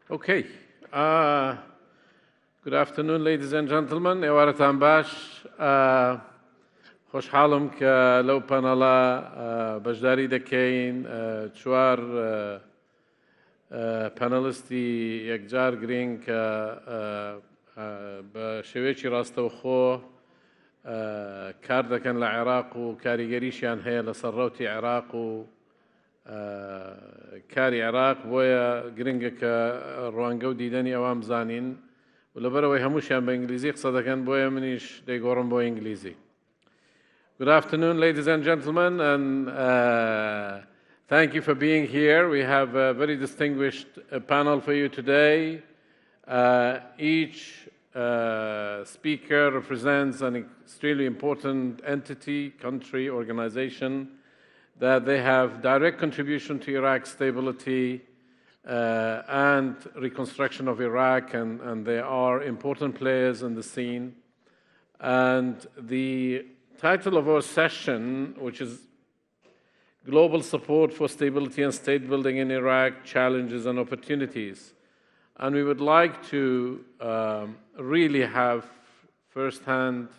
Okay. Good afternoon, ladies and gentlemen. Ewaratan bash. خوشحالم که لو پانلا بجداری دکین چوار پانلیستی یکجار گرین که به شویچی راستوخو کار دکن لعراق و کاریگریشیان هی لسروتی عراق و کاری عراق بویا گرینگه که روانگو دیدنی اوام زانین ولبروی هموشیان به انگلیزی قصد دکن بویا منیش دیگورم بو انگلیزی. Good afternoon, ladies and gentlemen, and thank you for being here. We have a very distinguished panel for you today. Each speaker represents an extremely important entity, country, organization, that they have direct contribution to Iraq's stability and reconstruction of Iraq, and they are important players in the scene. And the title of our session, which is Global Support for Stability and State Building in Iraq, Challenges and Opportunities. And we would like to really have first-hand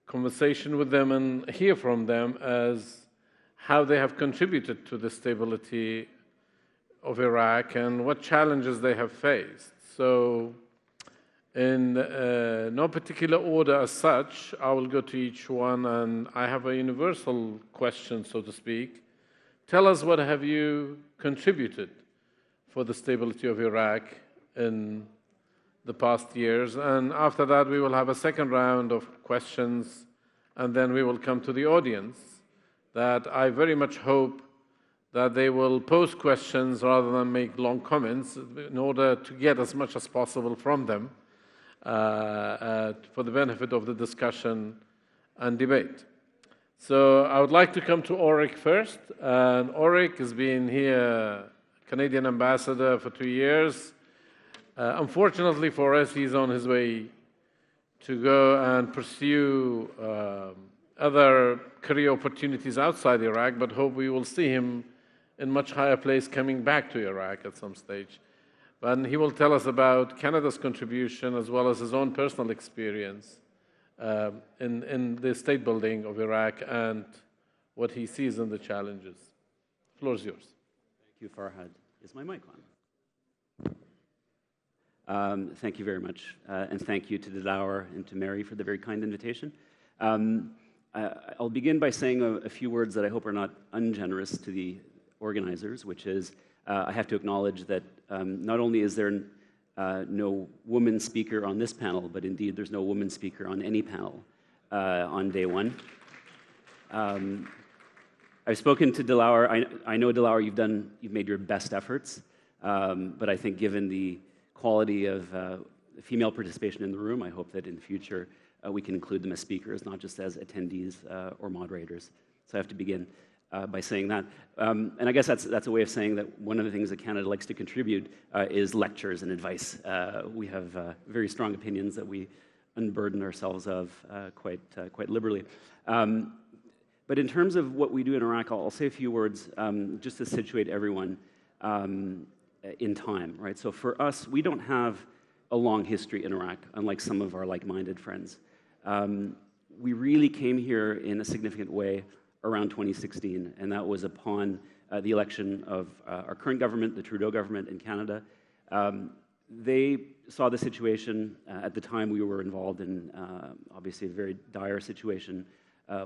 conversation with them and hear from them as how they have contributed to the stability of Iraq and what challenges they have faced. So, in no particular order as such, I will go to each one, and I have a universal question, so to speak. Tell us, what have you contributed for the stability of Iraq in the past years? And after that, we will have a second round of questions, and then we will come to the audience, that I very much hope that they will pose questions rather than make long comments in order to get as much as possible from them. For the benefit of the discussion and debate. So I would like to come to Ulrich first. And Ulrich has been here, Canadian ambassador, for 2 years. Unfortunately for us, he's on his way to go and pursue other career opportunities outside Iraq, but hope we will see him in much higher place coming back to Iraq at some stage. And he will tell us about Canada's contribution as well as his own personal experience in the state building of Iraq and what he sees in the challenges. The floor is yours. Thank you, Farhad. Is my mic on? Thank you very much. And thank you to Delaware and to MERI for the very kind invitation. I'll begin by saying a few words that I hope are not ungenerous to the organizers, which is I have to acknowledge that not only is there no woman speaker on this panel, but indeed there's no woman speaker on any panel on day one. I've spoken to Delaware. I know, Delaware, you've made your best efforts, but I think given the quality of female participation in the room, I hope that in the future we can include them as speakers, not just as attendees or moderators. So I have to begin by saying that. And I guess that's a way of saying that one of the things that Canada likes to contribute is lectures and advice. We have very strong opinions that we unburden ourselves of quite liberally. But in terms of what we do in Iraq, I'll say a few words just to situate everyone in time, right? So for us, we don't have a long history in Iraq, unlike some of our like-minded friends. We really came here in a significant way around 2016, and that was upon the election of our current government, the Trudeau government in Canada. They saw the situation. At the time, we were involved in obviously a very dire situation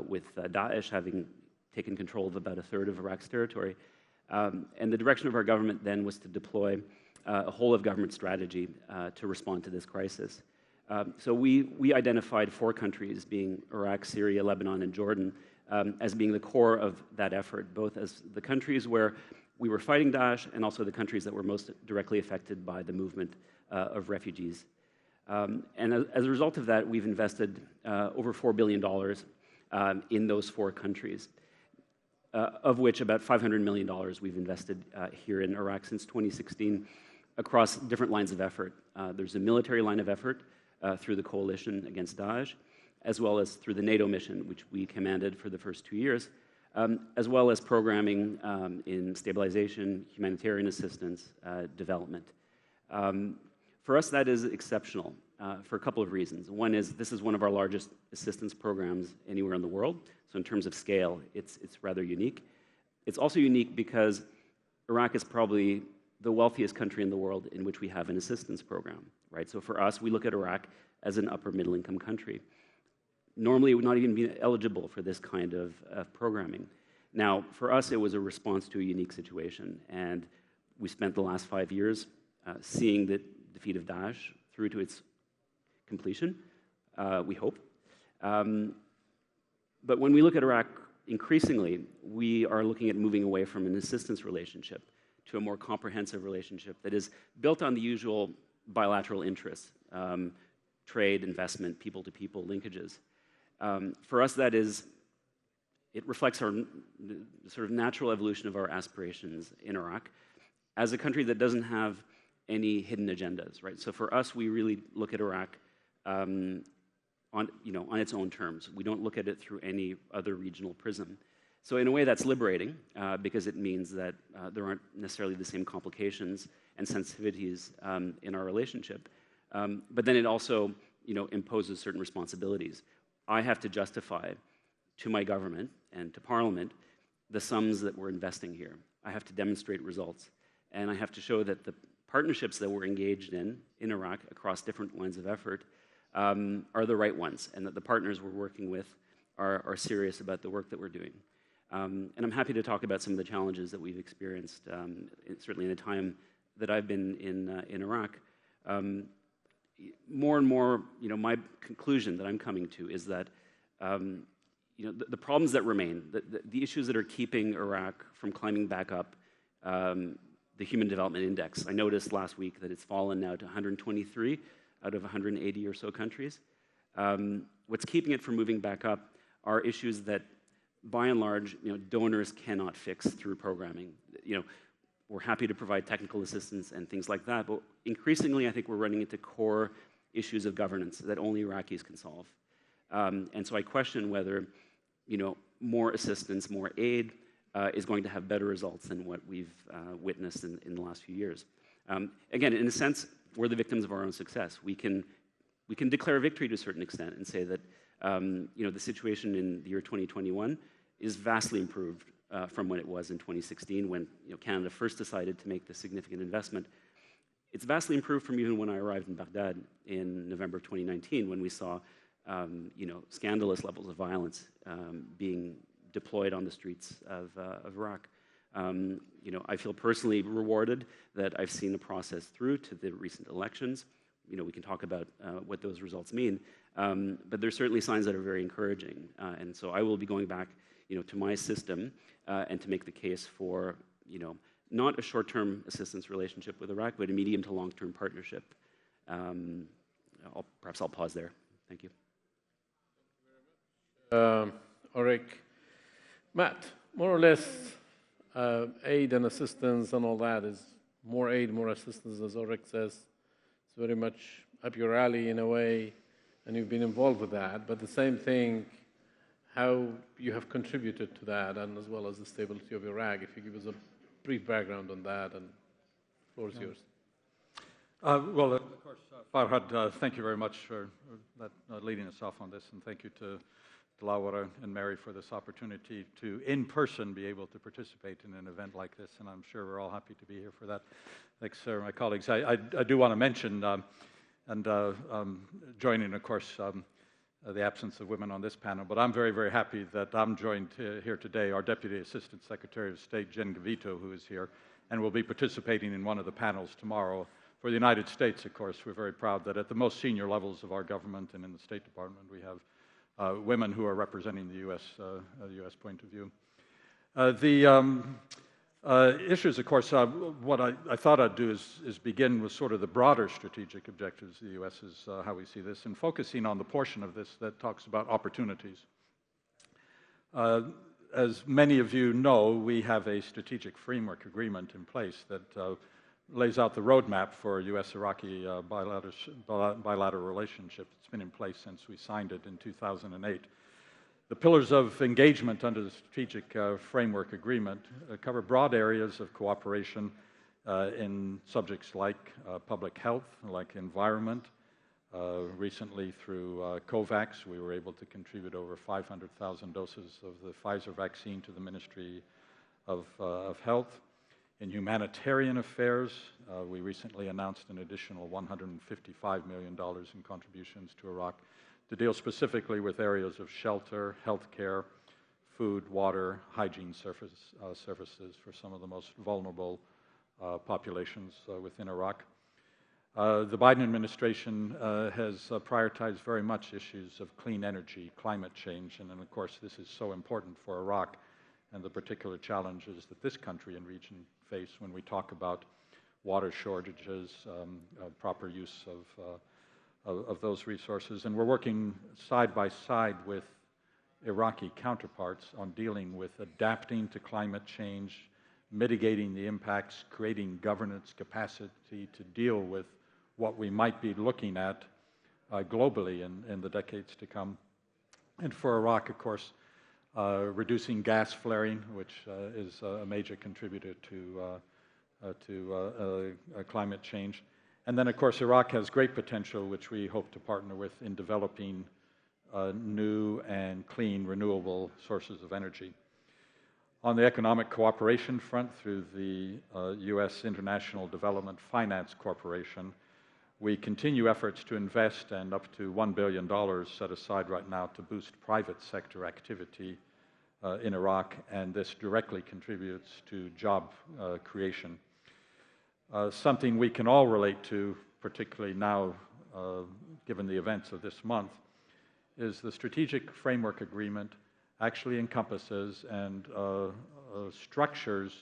with Daesh having taken control of about a third of Iraq's territory. And the direction of our government then was to deploy a whole-of-government strategy to respond to this crisis. So we identified 4 countries, being Iraq, Syria, Lebanon, and Jordan, as being the core of that effort, both as the countries where we were fighting Daesh and also the countries that were most directly affected by the movement of refugees. And as a result of that, we've invested over $4 billion in those 4 countries, of which about $500 million we've invested here in Iraq since 2016 across different lines of effort. There's a military line of effort through the coalition against Daesh, as well as through the NATO mission, which we commanded for the first 2 years, as well as programming in stabilization, humanitarian assistance, development. For us, that is exceptional for a couple of reasons. One is this is one of our largest assistance programs anywhere in the world. So in terms of scale, it's rather unique. It's also unique because Iraq is probably the wealthiest country in the world in which we have an assistance program, right? So for us, we look at Iraq as an upper middle income country. Normally, it would not even be eligible for this kind of programming. Now, for us, it was a response to a unique situation, and we spent the last 5 years seeing the defeat of Daesh through to its completion, we hope. But when we look at Iraq, increasingly, we are looking at moving away from an assistance relationship to a more comprehensive relationship that is built on the usual bilateral interests, trade, investment, people-to-people linkages. For us, it reflects our sort of natural evolution of our aspirations in Iraq as a country that doesn't have any hidden agendas, right? So for us, we really look at Iraq on its own terms. We don't look at it through any other regional prism. So in a way, that's liberating because it means that there aren't necessarily the same complications and sensitivities in our relationship. But then it also, imposes certain responsibilities. I have to justify to my government and to Parliament the sums that we're investing here. I have to demonstrate results, and I have to show that the partnerships that we're engaged in Iraq across different lines of effort are the right ones, and that the partners we're working with are serious about the work that we're doing. And I'm happy to talk about some of the challenges that we've experienced, certainly in the time that I've been in Iraq. More and more, my conclusion that I'm coming to is that the problems that remain, the issues that are keeping Iraq from climbing back up the Human Development Index. I noticed last week that it's fallen now to 123 out of 180 or so countries. What's keeping it from moving back up are issues that, by and large, donors cannot fix through programming. We're happy to provide technical assistance and things like that, but increasingly, I think we're running into core issues of governance that only Iraqis can solve. And so I question whether, more assistance, more aid is going to have better results than what we've witnessed in the last few years. Again, in a sense, we're the victims of our own success. We can declare victory to a certain extent and say that the situation in the year 2021 is vastly improved from when it was in 2016 when Canada first decided to make this significant investment. It's vastly improved from even when I arrived in Baghdad in November of 2019 when we saw scandalous levels of violence being deployed on the streets of Iraq. I feel personally rewarded that I've seen the process through to the recent elections. We can talk about what those results mean, but there's certainly signs that are very encouraging. And so I will be going back, to my system and to make the case for, not a short-term assistance relationship with Iraq, but a medium to long-term partnership. Perhaps I'll pause there. Thank you. Ulrich, Matt, more or less, aid and assistance and all that is more aid, more assistance, as Ulrich says. It's very much up your alley in a way, and you've been involved with that. But the same thing, how you have contributed to that, and as well as the stability of Iraq. If you give us a brief background on that, and the floor is yours. Well, of course, Farhad, thank you very much for leading us off on this, and thank you to Dilawar and MERI for this opportunity to, in person, be able to participate in an event like this, and I'm sure we're all happy to be here for that. Thanks, my colleagues. I do want to mention, joining, of course, the absence of women on this panel, but I'm very, very happy that I'm joined here today, our Deputy Assistant Secretary of State, Jen Gavito, who is here, and will be participating in one of the panels tomorrow. For the United States, of course, we're very proud that at the most senior levels of our government and in the State Department, we have women who are representing the U.S. point of view. The issues, of course, what I thought I'd do is begin with sort of the broader strategic objectives of the U.S. is how we see this, and focusing on the portion of this that talks about opportunities. As many of you know, we have a strategic framework agreement in place that lays out the roadmap for U.S.-Iraqi bilateral relationship. It's been in place since we signed it in 2008. The pillars of engagement under the strategic framework agreement cover broad areas of cooperation in subjects like public health, like environment. Recently, through COVAX, we were able to contribute over 500,000 doses of the Pfizer vaccine to the Ministry of Health. In humanitarian affairs, we recently announced an additional $155 million in contributions to Iraq to deal specifically with areas of shelter, healthcare, food, water, hygiene services for some of the most vulnerable populations within Iraq. The Biden administration has prioritized very much issues of clean energy, climate change, and of course this is so important for Iraq and the particular challenges that this country and region face when we talk about water shortages, proper use of those resources. And we're working side by side with Iraqi counterparts on dealing with adapting to climate change, mitigating the impacts, creating governance capacity to deal with what we might be looking at globally in the decades to come. And for Iraq, of course, reducing gas flaring, which is a major contributor to climate change. And then, of course, Iraq has great potential, which we hope to partner with in developing new and clean renewable sources of energy. On the economic cooperation front, through the U.S. International Development Finance Corporation, we continue efforts to invest, and up to $1 billion set aside right now to boost private sector activity in Iraq, and this directly contributes to job creation. Something we can all relate to, particularly now, given the events of this month, is the Strategic Framework Agreement actually encompasses and structures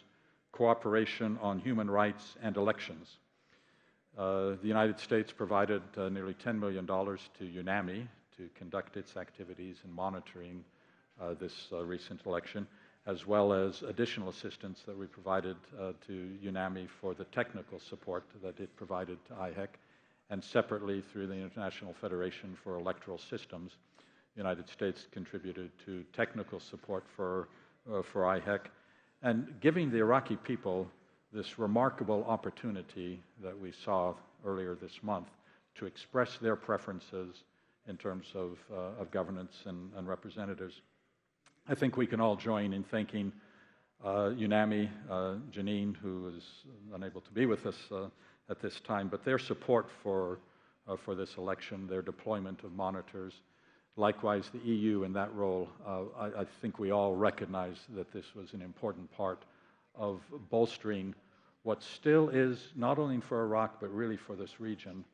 cooperation on human rights and elections. The United States provided nearly $10 million to UNAMI to conduct its activities in monitoring this recent election, as well as additional assistance that we provided to UNAMI for the technical support that it provided to IHEC, and separately through the International Federation for Electoral Systems. The United States contributed to technical support for IHEC, and giving the Iraqi people this remarkable opportunity that we saw earlier this month to express their preferences in terms of governance and representatives. I think we can all join in thanking UNAMI, Janine, who is unable to be with us at this time, but their support for this election, their deployment of monitors. Likewise, the EU in that role. I think we all recognize that this was an important part of bolstering what still is, not only for Iraq, but really for this region,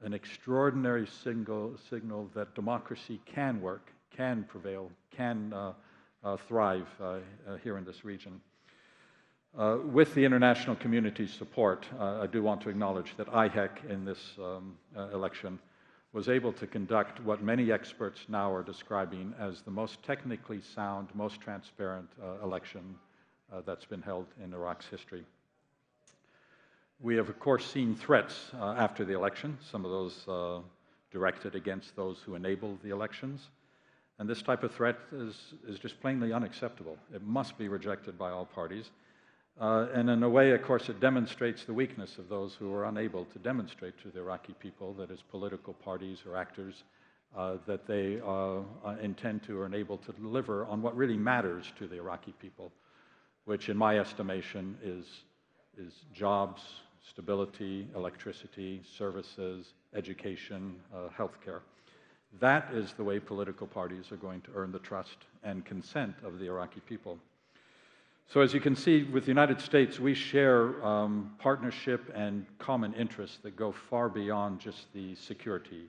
an extraordinary signal that democracy can work, can prevail, can thrive here in this region. With the international community's support, I do want to acknowledge that IHEC in this election was able to conduct what many experts now are describing as the most technically sound, most transparent election that's been held in Iraq's history. We have, of course, seen threats after the election, some of those directed against those who enabled the elections. And this type of threat is just plainly unacceptable. It must be rejected by all parties. And in a way, of course, it demonstrates the weakness of those who are unable to demonstrate to the Iraqi people that as political parties or actors that they intend to or enable to deliver on what really matters to the Iraqi people, which in my estimation is jobs, stability, electricity, services, education, healthcare. That is the way political parties are going to earn the trust and consent of the Iraqi people. So as you can see, with the United States, we share partnership and common interests that go far beyond just the security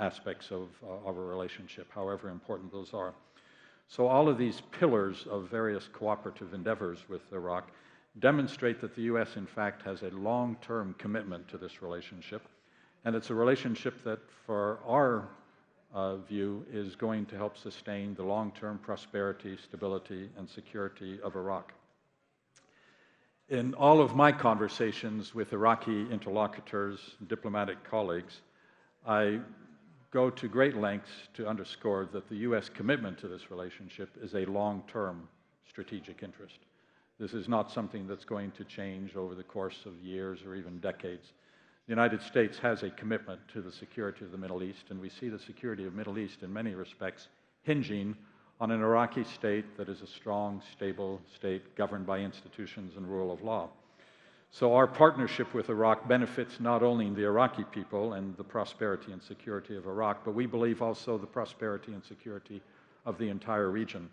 aspects of our relationship, however important those are. So all of these pillars of various cooperative endeavors with Iraq demonstrate that the U.S., in fact, has a long-term commitment to this relationship, and it's a relationship that, for our view, is going to help sustain the long-term prosperity, stability, and security of Iraq. In all of my conversations with Iraqi interlocutors, diplomatic colleagues, I go to great lengths to underscore that the U.S. commitment to this relationship is a long-term strategic interest. This is not something that's going to change over the course of years or even decades. The United States has a commitment to the security of the Middle East, and we see the security of the Middle East in many respects hinging on an Iraqi state that is a strong, stable state governed by institutions and rule of law. So our partnership with Iraq benefits not only the Iraqi people and the prosperity and security of Iraq, but we believe also the prosperity and security of the entire region.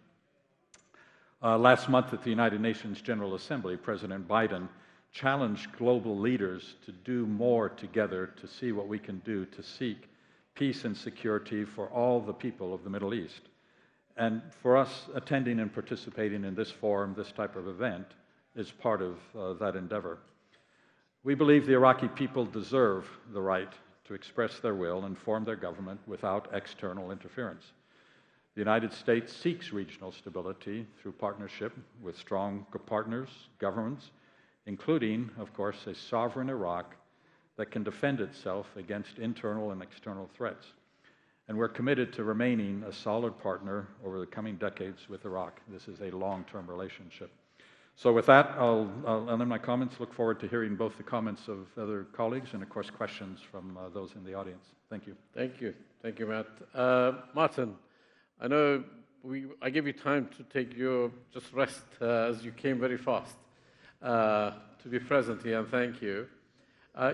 Last month at the United Nations General Assembly, President Biden challenged global leaders to do more together to see what we can do to seek peace and security for all the people of the Middle East. And for us, attending and participating in this forum, this type of event, is part of that endeavor. We believe the Iraqi people deserve the right to express their will and form their government without external interference. The United States seeks regional stability through partnership with strong partners, governments, including, of course, a sovereign Iraq that can defend itself against internal and external threats. And we're committed to remaining a solid partner over the coming decades with Iraq. This is a long-term relationship. So with that, I'll end my comments. Look forward to hearing both the comments of other colleagues and, of course, questions from those in the audience. Thank you. Thank you. Thank you, Matt. Martin, I know I gave you time to take your just rest as you came very fast to be present here, and thank you.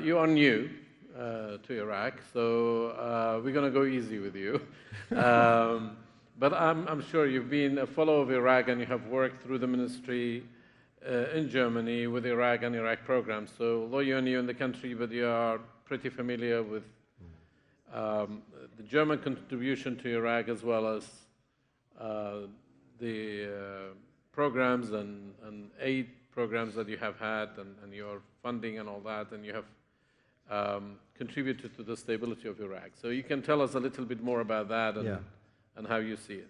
You are new to Iraq, so we're going to go easy with you. But I'm sure you've been a fellow of Iraq and you have worked through the ministry in Germany with Iraq and Iraq programs. So although you're new in the country, but you are pretty familiar with the German contribution to Iraq as well as the programs and aid programs that you have had and your funding and all that, and you have contributed to the stability of Iraq. So you can tell us a little bit more about that and how you see it.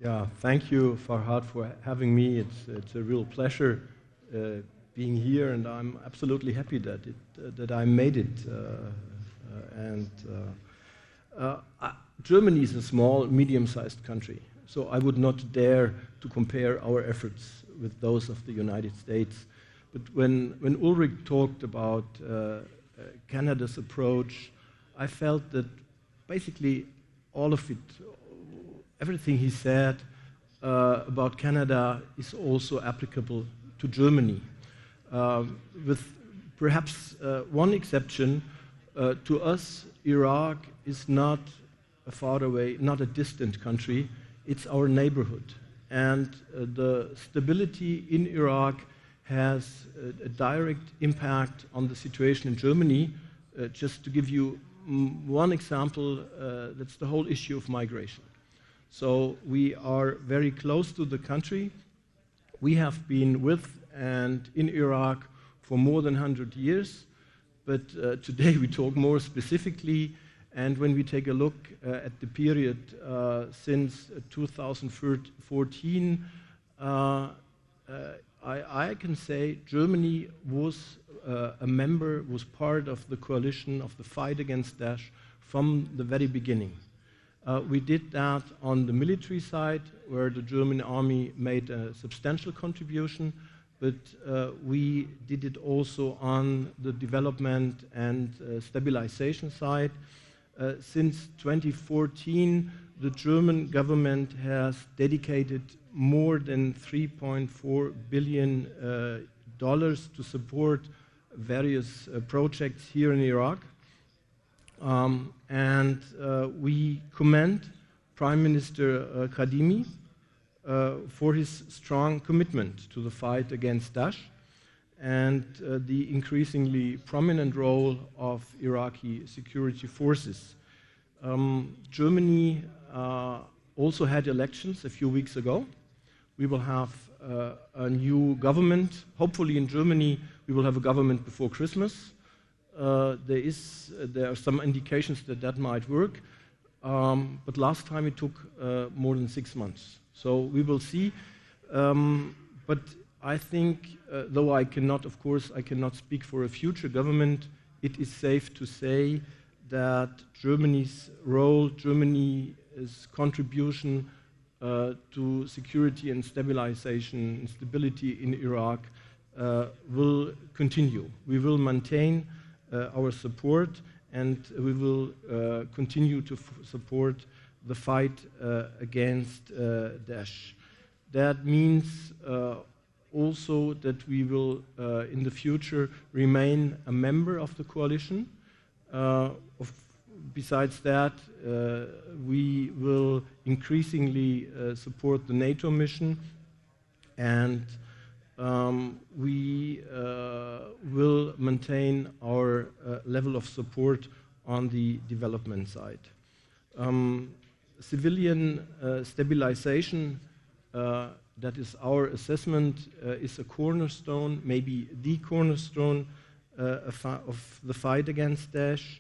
Yeah, thank you, Farhad, for having me. It's a real pleasure being here, and I'm absolutely happy that I made it. Germany is a small, medium-sized country, so I would not dare to compare our efforts with those of the United States. But when Ulrich talked about Canada's approach, I felt that basically all of it, everything he said about Canada is also applicable to Germany, with perhaps one exception. To us, Iraq is not a far away, not a distant country. It's our neighborhood. And the stability in Iraq has a direct impact on the situation in Germany. Just to give you one example, that's the whole issue of migration. So we are very close to the country. We have been with and in Iraq for more than 100 years, but today we talk more specifically, and when we take a look at the period since 2014, I can say Germany was a member, was part of the coalition of the fight against Daesh from the very beginning. We did that on the military side, where the German army made a substantial contribution, but we did it also on the development and stabilization side. Since 2014, the German government has dedicated more than $3.4 billion to support various projects here in Iraq. We commend Prime Minister Kadhimi for his strong commitment to the fight against Daesh and the increasingly prominent role of Iraqi security forces. Germany also had elections a few weeks ago. We will have a new government. Hopefully in Germany we will have a government before Christmas. There are some indications that that might work, but last time it took more than 6 months. So we will see. But I think, though I cannot speak for a future government, it is safe to say that Germany's role, Germany's contribution to security and stabilization and stability in Iraq will continue. We will maintain our support, and we will continue to support the fight against Daesh. That means also that we will, in the future, remain a member of the coalition. Besides that, we will increasingly support the NATO mission, and we will maintain our level of support on the development side. Civilian stabilization, that is our assessment, is a cornerstone, maybe the cornerstone of the fight against Daesh,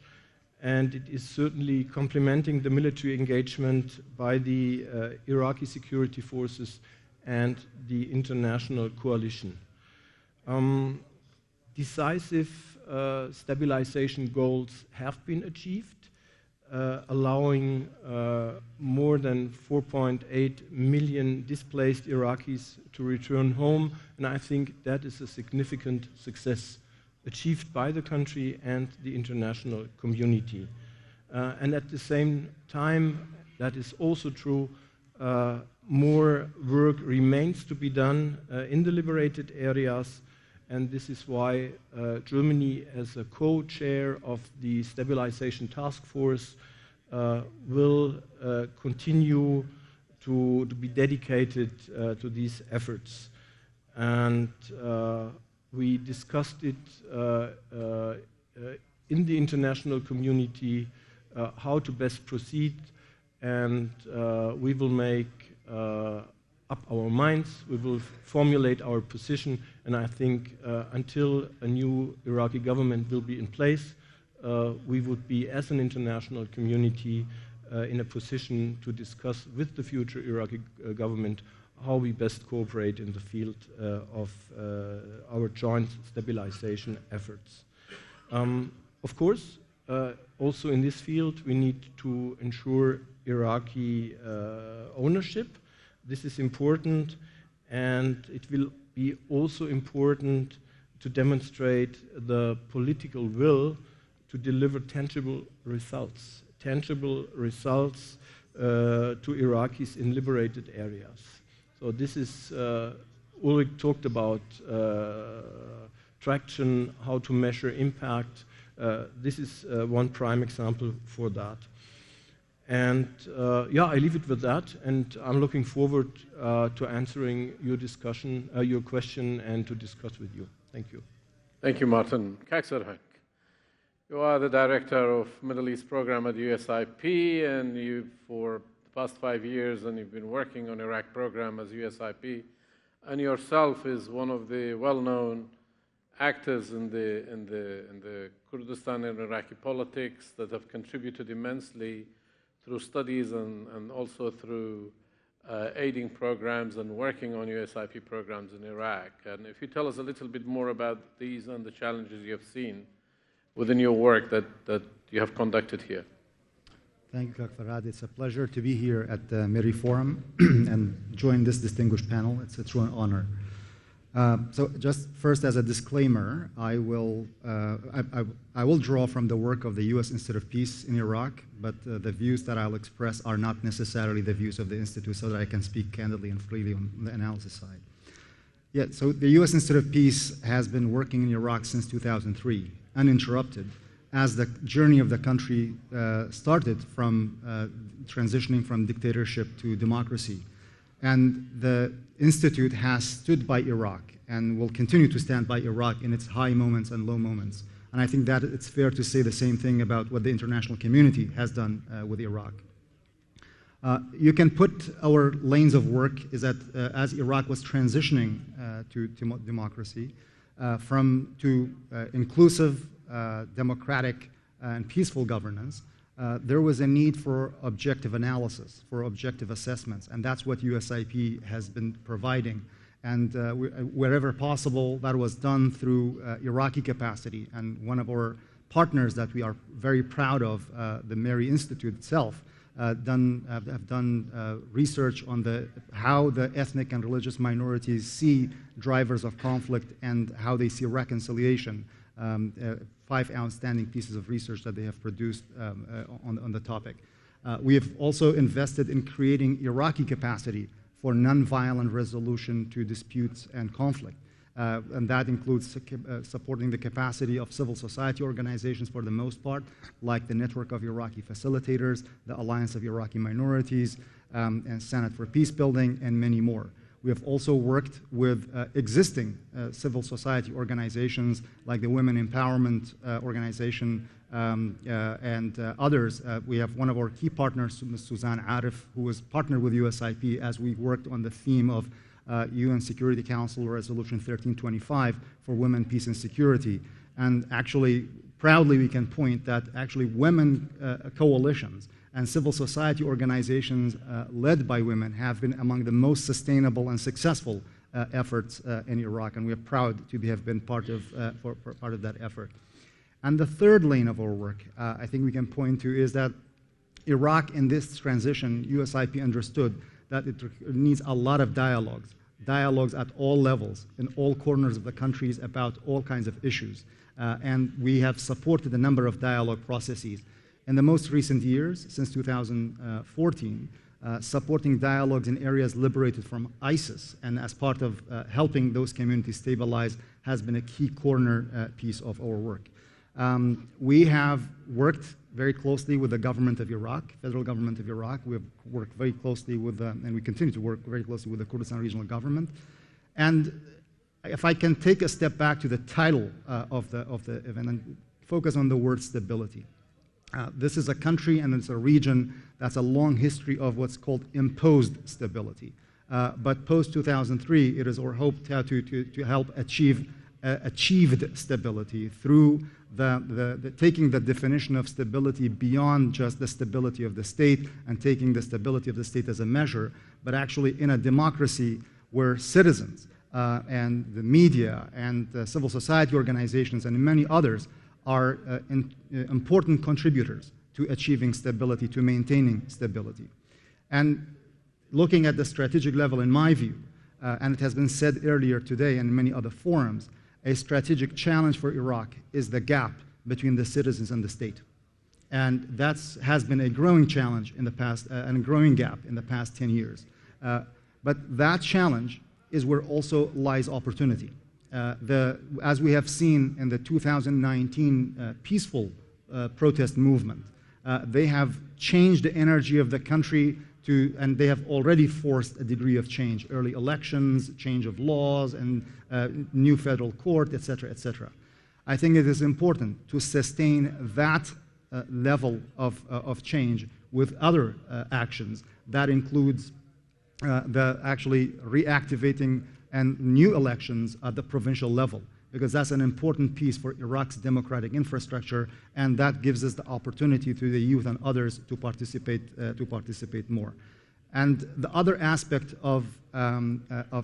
and it is certainly complementing the military engagement by the Iraqi security forces and the international coalition. Decisive stabilization goals have been achieved, allowing more than 4.8 million displaced Iraqis to return home, and I think that is a significant success achieved by the country and the international community. And at the same time, that is also true, more work remains to be done in the liberated areas, and this is why Germany, as a co-chair of the Stabilization Task Force, will continue to be dedicated to these efforts. And we discussed it in the international community, how to best proceed, and we will make up our minds, we will formulate our position, and I think until a new Iraqi government will be in place, we would be, as an international community, in a position to discuss with the future Iraqi government how we best cooperate in the field of our joint stabilization efforts. Of course, also in this field, we need to ensure Iraqi ownership. This is important, and it will be also important to demonstrate the political will to deliver tangible results to Iraqis in liberated areas. So this is, Ulrich talked about traction, how to measure impact. This is one prime example for that. And yeah, I leave it with that, and I'm looking forward to answering your question, and to discuss with you. Thank you. Thank you, Martin. Kak Sarhak, you are the director of Middle East Program at USIP, and you, for the past 5 years, and you've been working on Iraq program as USIP, and yourself is one of the well-known actors in the Kurdistan and Iraqi politics that have contributed immensely through studies and also through aiding programs and working on USIP programs in Iraq. And if you tell us a little bit more about these and the challenges you have seen within your work that you have conducted here. Thank you, Kak Farhad. It's a pleasure to be here at the MERI Forum and join this distinguished panel. It's a true honor. So just first, as a disclaimer, I will draw from the work of the U.S. Institute of Peace in Iraq, but the views that I'll express are not necessarily the views of the Institute, so that I can speak candidly and freely on the analysis side. Yeah, so the U.S. Institute of Peace has been working in Iraq since 2003, uninterrupted, as the journey of the country started from transitioning from dictatorship to democracy. And the Institute has stood by Iraq and will continue to stand by Iraq in its high moments and low moments. And I think that it's fair to say the same thing about what the international community has done with Iraq. You can put our lanes of work is that as Iraq was transitioning to democracy, to inclusive, democratic, and peaceful governance, there was a need for objective analysis, for objective assessments, and that's what USIP has been providing. And wherever possible, that was done through Iraqi capacity. And one of our partners that we are very proud of, the MERI Institute itself, have done research on how the ethnic and religious minorities see drivers of conflict and how they see reconciliation. 5 outstanding pieces of research that they have produced on the topic. We have also invested in creating Iraqi capacity for nonviolent resolution to disputes and conflict. And that includes supporting the capacity of civil society organizations for the most part, like the Network of Iraqi Facilitators, the Alliance of Iraqi Minorities, and Senate for Peacebuilding, and many more. We have also worked with existing civil society organizations like the Women Empowerment Organization and others. We have one of our key partners, Ms. Suzanne Arif, who was partnered with USIP as we worked on the theme of UN Security Council Resolution 1325 for women, peace, and security. And actually, proudly we can point that actually women coalitions and civil society organizations led by women have been among the most sustainable and successful efforts in Iraq, and we are proud to have been part of that effort. And the third lane of our work, I think we can point to, is that Iraq in this transition, USIP understood that it needs a lot of dialogues at all levels, in all corners of the countries about all kinds of issues. And we have supported a number of dialogue processes. In the most recent years, since 2014, supporting dialogues in areas liberated from ISIS and as part of helping those communities stabilize has been a key corner piece of our work. We have worked very closely with the government of Iraq, federal government of Iraq. We have worked very closely with, and we continue to work very closely with the Kurdistan Regional Government. And if I can take a step back to the title of the event and focus on the word stability. This is a country and it's a region that's a long history of what's called imposed stability. But post-2003, it is our hope to help achieve achieved stability through taking the definition of stability beyond just the stability of the state and taking the stability of the state as a measure, but actually in a democracy where citizens and the media and civil society organizations and many others are important contributors to achieving stability, to maintaining stability. And looking at the strategic level, in my view, and it has been said earlier today and in many other forums, a strategic challenge for Iraq is the gap between the citizens and the state. And that has been a growing challenge in the past, and a growing gap in the past 10 years. But that challenge is where also lies opportunity. As we have seen in the 2019 peaceful protest movement, they have changed the energy of the country and they have already forced a degree of change, early elections, change of laws, and new federal court, et cetera, et cetera. I think it is important to sustain that level of change with other actions. That includes actually reactivating and new elections at the provincial level, because that's an important piece for Iraq's democratic infrastructure, and that gives us the opportunity to the youth and others to participate more. And the other aspect of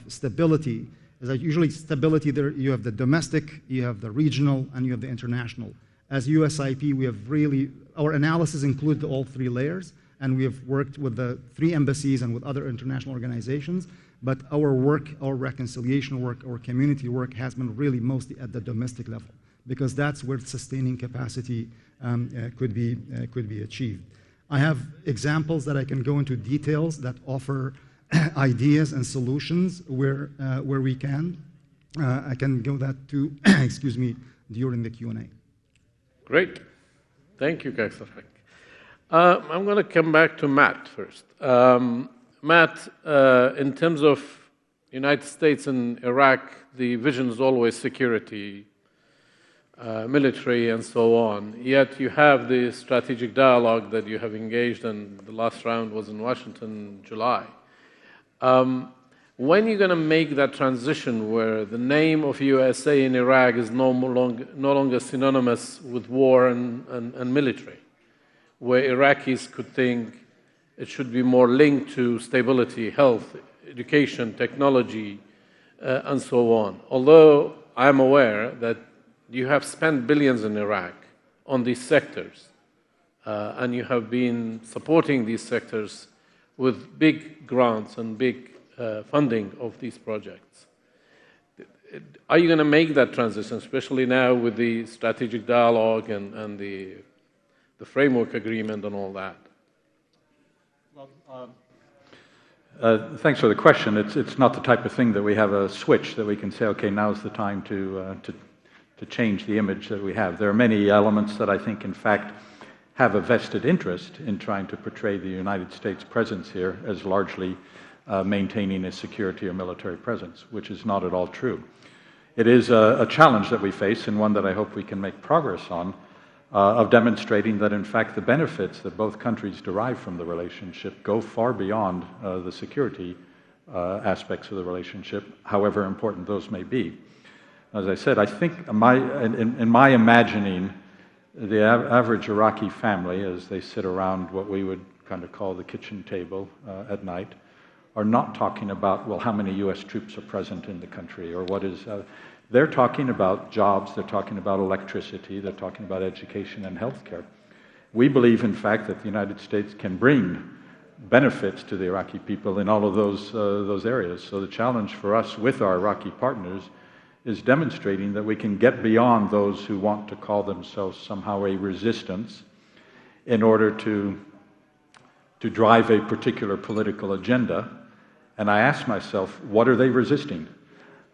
stability is that usually stability, there you have the domestic, you have the regional, and you have the international. As USIP, we have really, our analysis includes all 3 layers, and we have worked with the 3 embassies and with other international organizations. But our work, our reconciliation work, our community work has been really mostly at the domestic level, because that's where sustaining capacity could be achieved. I have examples that I can go into details that offer ideas and solutions where we can. I can go that to, excuse me, during the Q&A. Great. Thank you, Dr. Frank. I'm going to come back to Matt first. Matt, in terms of United States and Iraq, the vision is always security, military, and so on. Yet you have the strategic dialogue that you have engaged, and the last round was in Washington in July. When are you going to make that transition where the name of USA in Iraq is no longer synonymous with war and military, where Iraqis could think it should be more linked to stability, health, education, technology, and so on? Although I am aware that you have spent billions in Iraq on these sectors, and you have been supporting these sectors with big grants and big funding of these projects. Are you going to make that transition, especially now with the strategic dialogue and the framework agreement and all that? Thanks for the question. It's not the type of thing that we have a switch that we can say, okay, now's the time to change the image that we have. There are many elements that I think, in fact, have a vested interest in trying to portray the United States presence here as largely maintaining a security or military presence, which is not at all true. It is a challenge that we face, and one that I hope we can make progress on, of demonstrating that, in fact, the benefits that both countries derive from the relationship go far beyond the security aspects of the relationship, however important those may be. As I said, I think in my imagining, the average Iraqi family, as they sit around what we would kind of call the kitchen table at night, are not talking about, well, how many U.S. troops are present in the country, or what is... they're talking about jobs, they're talking about electricity, they're talking about education and healthcare. We believe, in fact, that the United States can bring benefits to the Iraqi people in all of those areas. So the challenge for us with our Iraqi partners is demonstrating that we can get beyond those who want to call themselves somehow a resistance in order to drive a particular political agenda. And I ask myself, what are they resisting?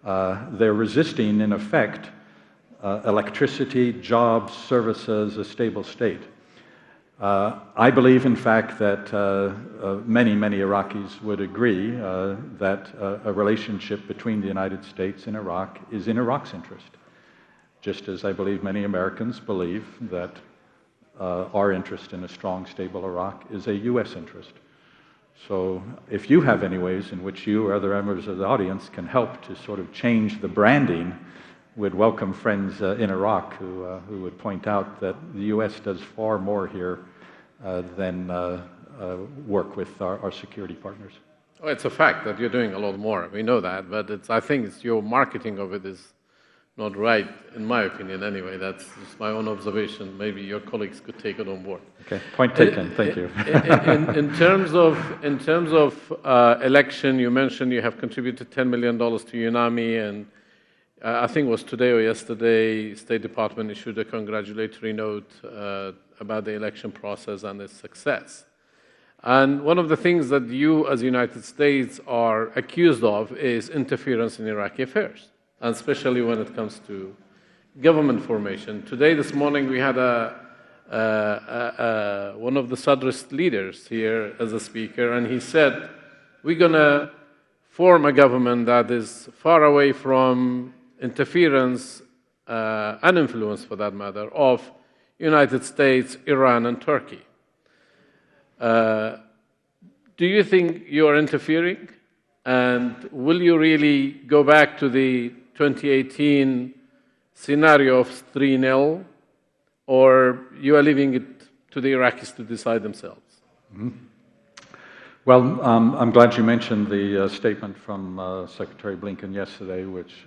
They're resisting, in effect, electricity, jobs, services, a stable state. I believe, in fact, that many Iraqis would agree that a relationship between the United States and Iraq is in Iraq's interest, just as I believe many Americans believe that our interest in a strong, stable Iraq is a U.S. interest. So if you have any ways in which you or other members of the audience can help to sort of change the branding, we'd welcome friends in Iraq who would point out that the U.S. does far more here than work with our security partners. Oh, it's a fact that you're doing a lot more. We know that, but I think it's your marketing of it is not right, in my opinion anyway. That's just my own observation. Maybe your colleagues could take it on board. Okay, point taken. Thank you. in terms of election, you mentioned you have contributed $10 million to UNAMI, and I think it was today or yesterday, State Department issued a congratulatory note about the election process and its success. And one of the things that you, as the United States, are accused of is interference in Iraqi affairs, and especially when it comes to government formation. Today, this morning, we had one of the Sadrist leaders here as a speaker, and he said, we're going to form a government that is far away from interference and influence, for that matter, of United States, Iran, and Turkey. Do you think you are interfering? And will you really go back to the 2018 scenario of 3-0, or you are leaving it to the Iraqis to decide themselves? Mm-hmm. Well, I'm glad you mentioned the statement from Secretary Blinken yesterday, which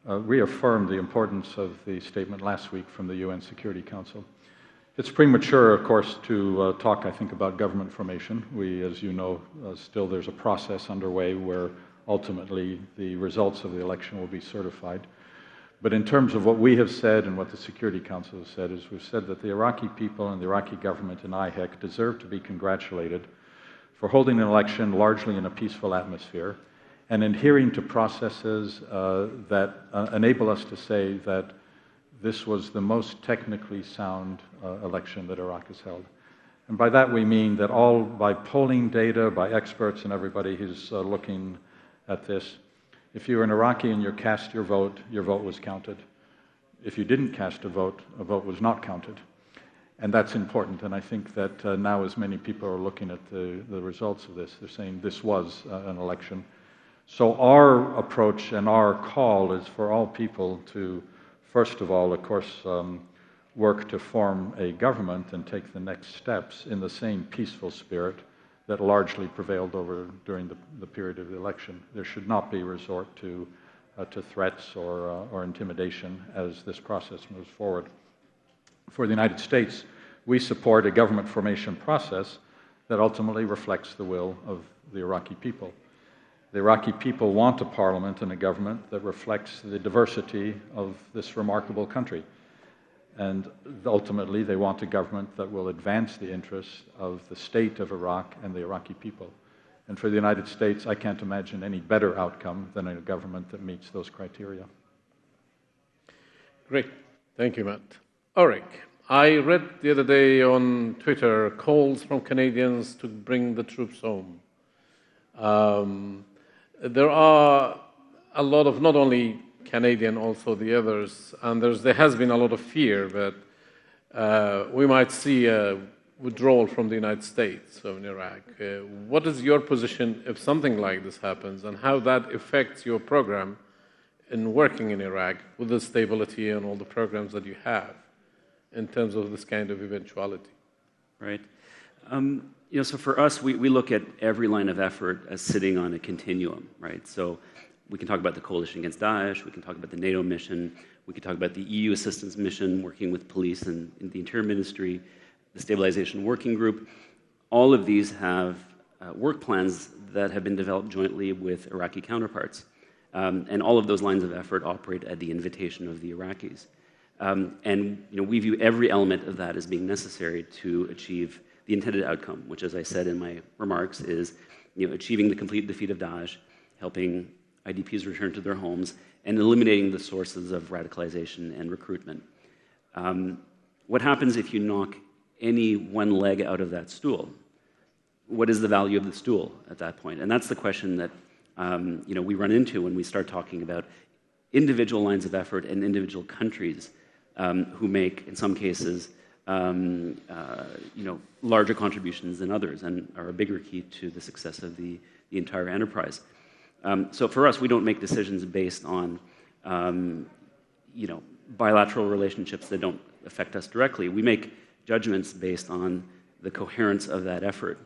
reaffirmed the importance of the statement last week from the UN Security Council. It's premature, of course, to talk, I think, about government formation. We, as you know, still there's a process underway where ultimately the results of the election will be certified. But in terms of what we have said and what the Security Council has said, is we've said that the Iraqi people and the Iraqi government and IHEC deserve to be congratulated for holding an election largely in a peaceful atmosphere and adhering to processes that enable us to say that this was the most technically sound election that Iraq has held. And by that we mean that by polling data, by experts and everybody who's looking at this, if you were an Iraqi and you cast your vote was counted. If you didn't cast a vote was not counted. And that's important, and I think that now as many people are looking at the results of this, they're saying this was an election. So our approach and our call is for all people to, first of all, of course, work to form a government and take the next steps in the same peaceful spirit that largely prevailed during the period of the election. There should not be resort to threats or intimidation as this process moves forward. For the United States, we support a government formation process that ultimately reflects the will of the Iraqi people. The Iraqi people want a parliament and a government that reflects the diversity of this remarkable country. And ultimately, they want a government that will advance the interests of the state of Iraq and the Iraqi people. And for the United States, I can't imagine any better outcome than a government that meets those criteria. Great. Thank you, Matt. Ulrich, I read the other day on Twitter calls from Canadians to bring the troops home. There are a lot of, not only Canadian, also the others, and there has been a lot of fear that we might see a withdrawal from the United States in Iraq. What is your position if something like this happens, and how that affects your program in working in Iraq with the stability and all the programs that you have in terms of this kind of eventuality? Right. So for us, we look at every line of effort as sitting on a continuum, right? So we can talk about the coalition against Daesh, we can talk about the NATO mission, we can talk about the EU assistance mission working with police and the Interior Ministry, the Stabilization Working Group. All of these have work plans that have been developed jointly with Iraqi counterparts. And all of those lines of effort operate at the invitation of the Iraqis. And we view every element of that as being necessary to achieve the intended outcome, which, as I said in my remarks, is achieving the complete defeat of Daesh, helping IDPs return to their homes, and eliminating the sources of radicalization and recruitment. What happens if you knock any one leg out of that stool? What is the value of the stool at that point? And that's the question that we run into when we start talking about individual lines of effort and individual countries who make, in some cases, larger contributions than others and are a bigger key to the success of the entire enterprise. So for us, we don't make decisions based on bilateral relationships that don't affect us directly. We make judgments based on the coherence of that effort,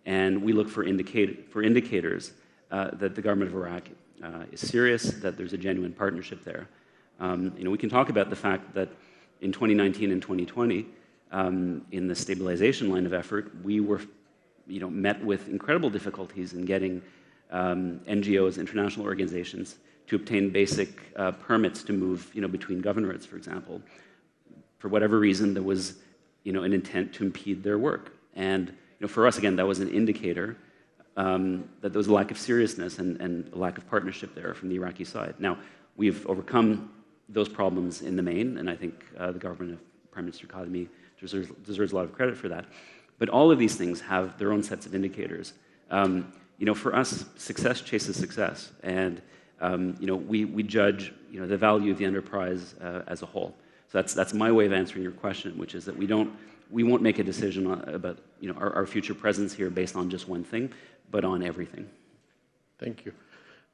and we look for indicators that the government of Iraq is serious, that there's a genuine partnership there. We can talk about the fact that in 2019 and 2020, in the stabilization line of effort, we were met with incredible difficulties in getting NGOs, international organizations, to obtain basic permits to move between governorates, for example. For whatever reason, there was an intent to impede their work. And for us, again, that was an indicator that there was a lack of seriousness and a lack of partnership there from the Iraqi side. Now, we've overcome those problems in the main, and I think the government of Prime Minister Kadhimi deserves a lot of credit for that. But all of these things have their own sets of indicators. For us, success chases success, and we judge the value of the enterprise as a whole. So that's my way of answering your question, which is that we won't make a decision about our future presence here based on just one thing, but on everything. Thank you.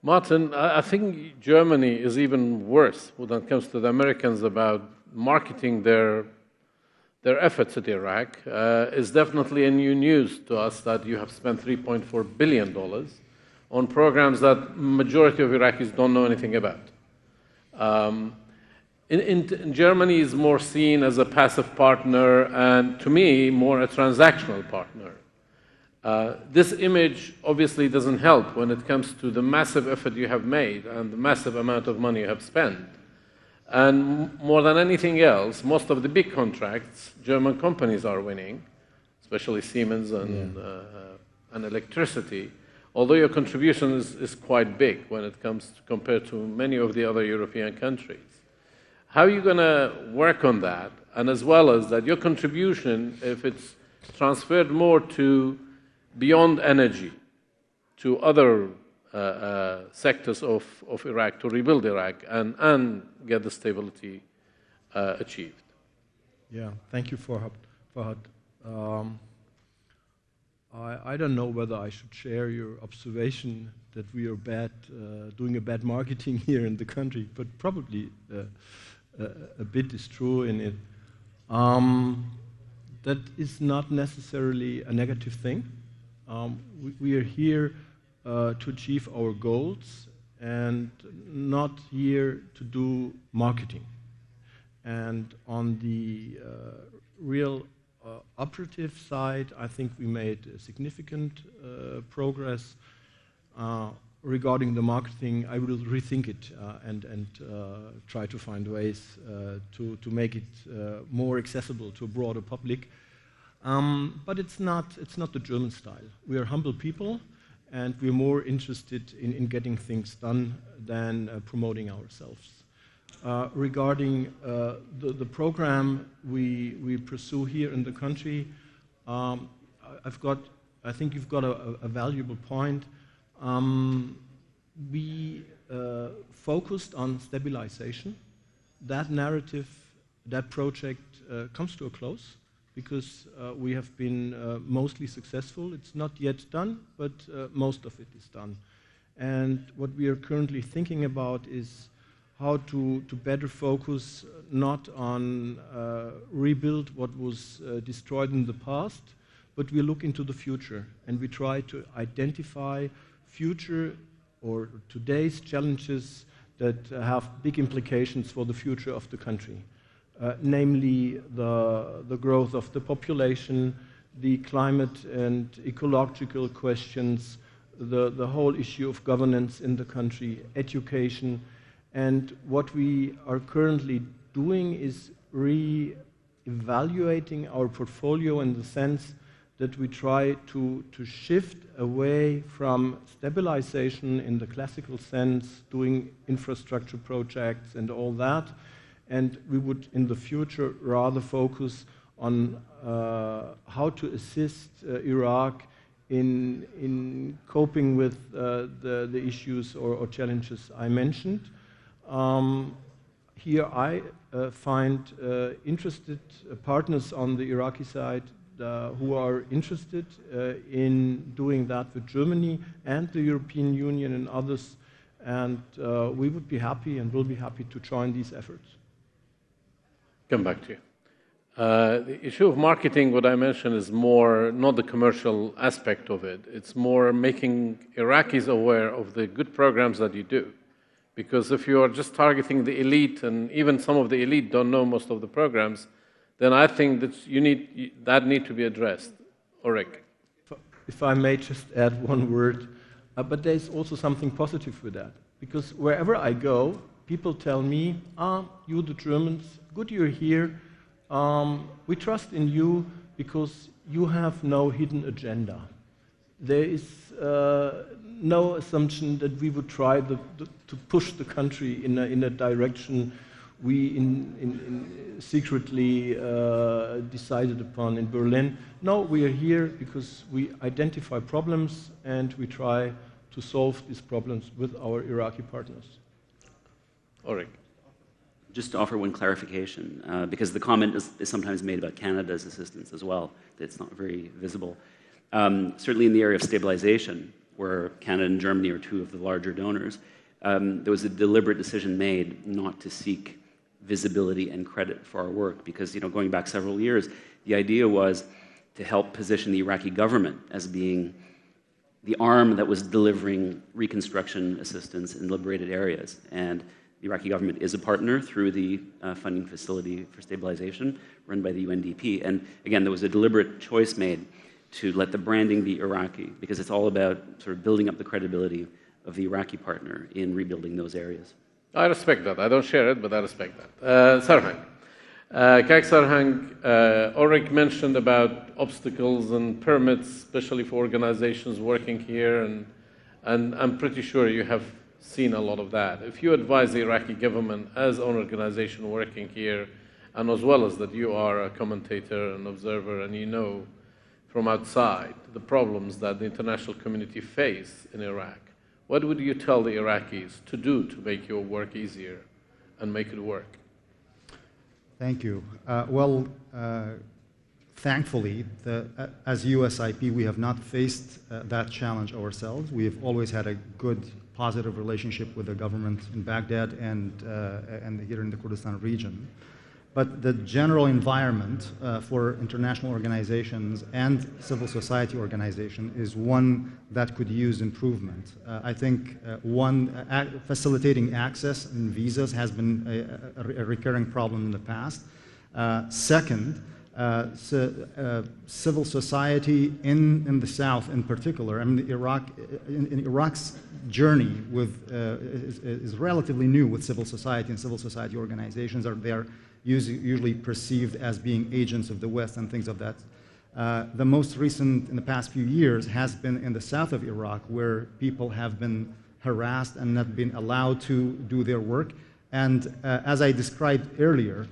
Martin, I think Germany is even worse when it comes to the Americans about marketing their efforts at Iraq. It's definitely a new news to us that you have spent $3.4 billion on programs that majority of Iraqis don't know anything about. In Germany is more seen as a passive partner, and to me, more a transactional partner. This image obviously doesn't help when it comes to the massive effort you have made and the massive amount of money you have spent. And more than anything else, most of the big contracts German companies are winning, especially Siemens and electricity, although your contribution is quite big when it comes to, compared to many of the other European countries. How are you going to work on that? And as well as that, your contribution, if it's transferred more to beyond energy, to other sectors of Iraq, to rebuild Iraq and get the stability achieved. Yeah, thank you, Farhad. I don't know whether I should share your observation that we are doing a bad marketing here in the country, but probably a bit is true in it. That is not necessarily a negative thing. We are here to achieve our goals and not here to do marketing. And on the real operative side, I think we made significant progress. Regarding the marketing, I will rethink it and try to find ways to make it more accessible to a broader public. But it's not the German style. We are humble people, and we're more interested in getting things done than promoting ourselves. Regarding the program we pursue here in the country, I think you've got a valuable point. We focused on stabilization. That narrative, that project comes to a close because we have been mostly successful. It's not yet done, but most of it is done. And what we are currently thinking about is how to better focus not on rebuild what was destroyed in the past, but we look into the future and we try to identify future or today's challenges that have big implications for the future of the country, namely the growth of the population, the climate and ecological questions, the whole issue of governance in the country, education. And what we are currently doing is re-evaluating our portfolio in the sense that we try to shift away from stabilization in the classical sense, doing infrastructure projects and all that, and we would in the future rather focus on how to assist Iraq in coping with the issues or challenges I mentioned. Here I find interested partners on the Iraqi side who are interested in doing that with Germany and the European Union and others, and we would be happy and will be happy to join these efforts. Come back to you. The issue of marketing, what I mentioned, is more not the commercial aspect of it. It's more making Iraqis aware of the good programs that you do. Because if you are just targeting the elite, and even some of the elite don't know most of the programs, then I think that that need to be addressed. Ulrich. If I may just add one word, but there's also something positive with that. Because wherever I go, people tell me, you the Germans, good you're here. We trust in you because you have no hidden agenda. There is no assumption that we would try to push the country in a direction we secretly decided upon in Berlin. No, we are here because we identify problems and we try to solve these problems with our Iraqi partners. Ulrich. Just to offer one clarification, because the comment is sometimes made about Canada's assistance as well, that it's not very visible. Certainly in the area of stabilization, where Canada and Germany are two of the larger donors, there was a deliberate decision made not to seek visibility and credit for our work, because going back several years, the idea was to help position the Iraqi government as being the arm that was delivering reconstruction assistance in liberated areas. And the Iraqi government is a partner through the funding facility for stabilization run by the UNDP. And again, there was a deliberate choice made to let the branding be Iraqi, because it's all about sort of building up the credibility of the Iraqi partner in rebuilding those areas. I respect that. I don't share it, but I respect that. Sarhang. Kak Sarhang, Ulrich mentioned about obstacles and permits, especially for organizations working here, and I'm pretty sure you have seen a lot of that. If you advise the Iraqi government as an organization working here, and as well as that you are a commentator and observer, and you know from outside the problems that the international community face in Iraq, what would you tell the Iraqis to do to make your work easier and make it work? Thank you. Thankfully, as USIP, we have not faced that challenge ourselves. We have always had a good, positive relationship with the government in Baghdad and here in the Kurdistan region. But the general environment for international organizations and civil society organizations is one that could use improvement. I think facilitating access and visas has been a recurring problem in the past. Second, Civil society in the South in particular. I mean, in Iraq's journey is relatively new with civil society, and civil society organizations are usually perceived as being agents of the West and things of that. The most recent in the past few years has been in the south of Iraq, where people have been harassed and not been allowed to do their work. And as I described earlier,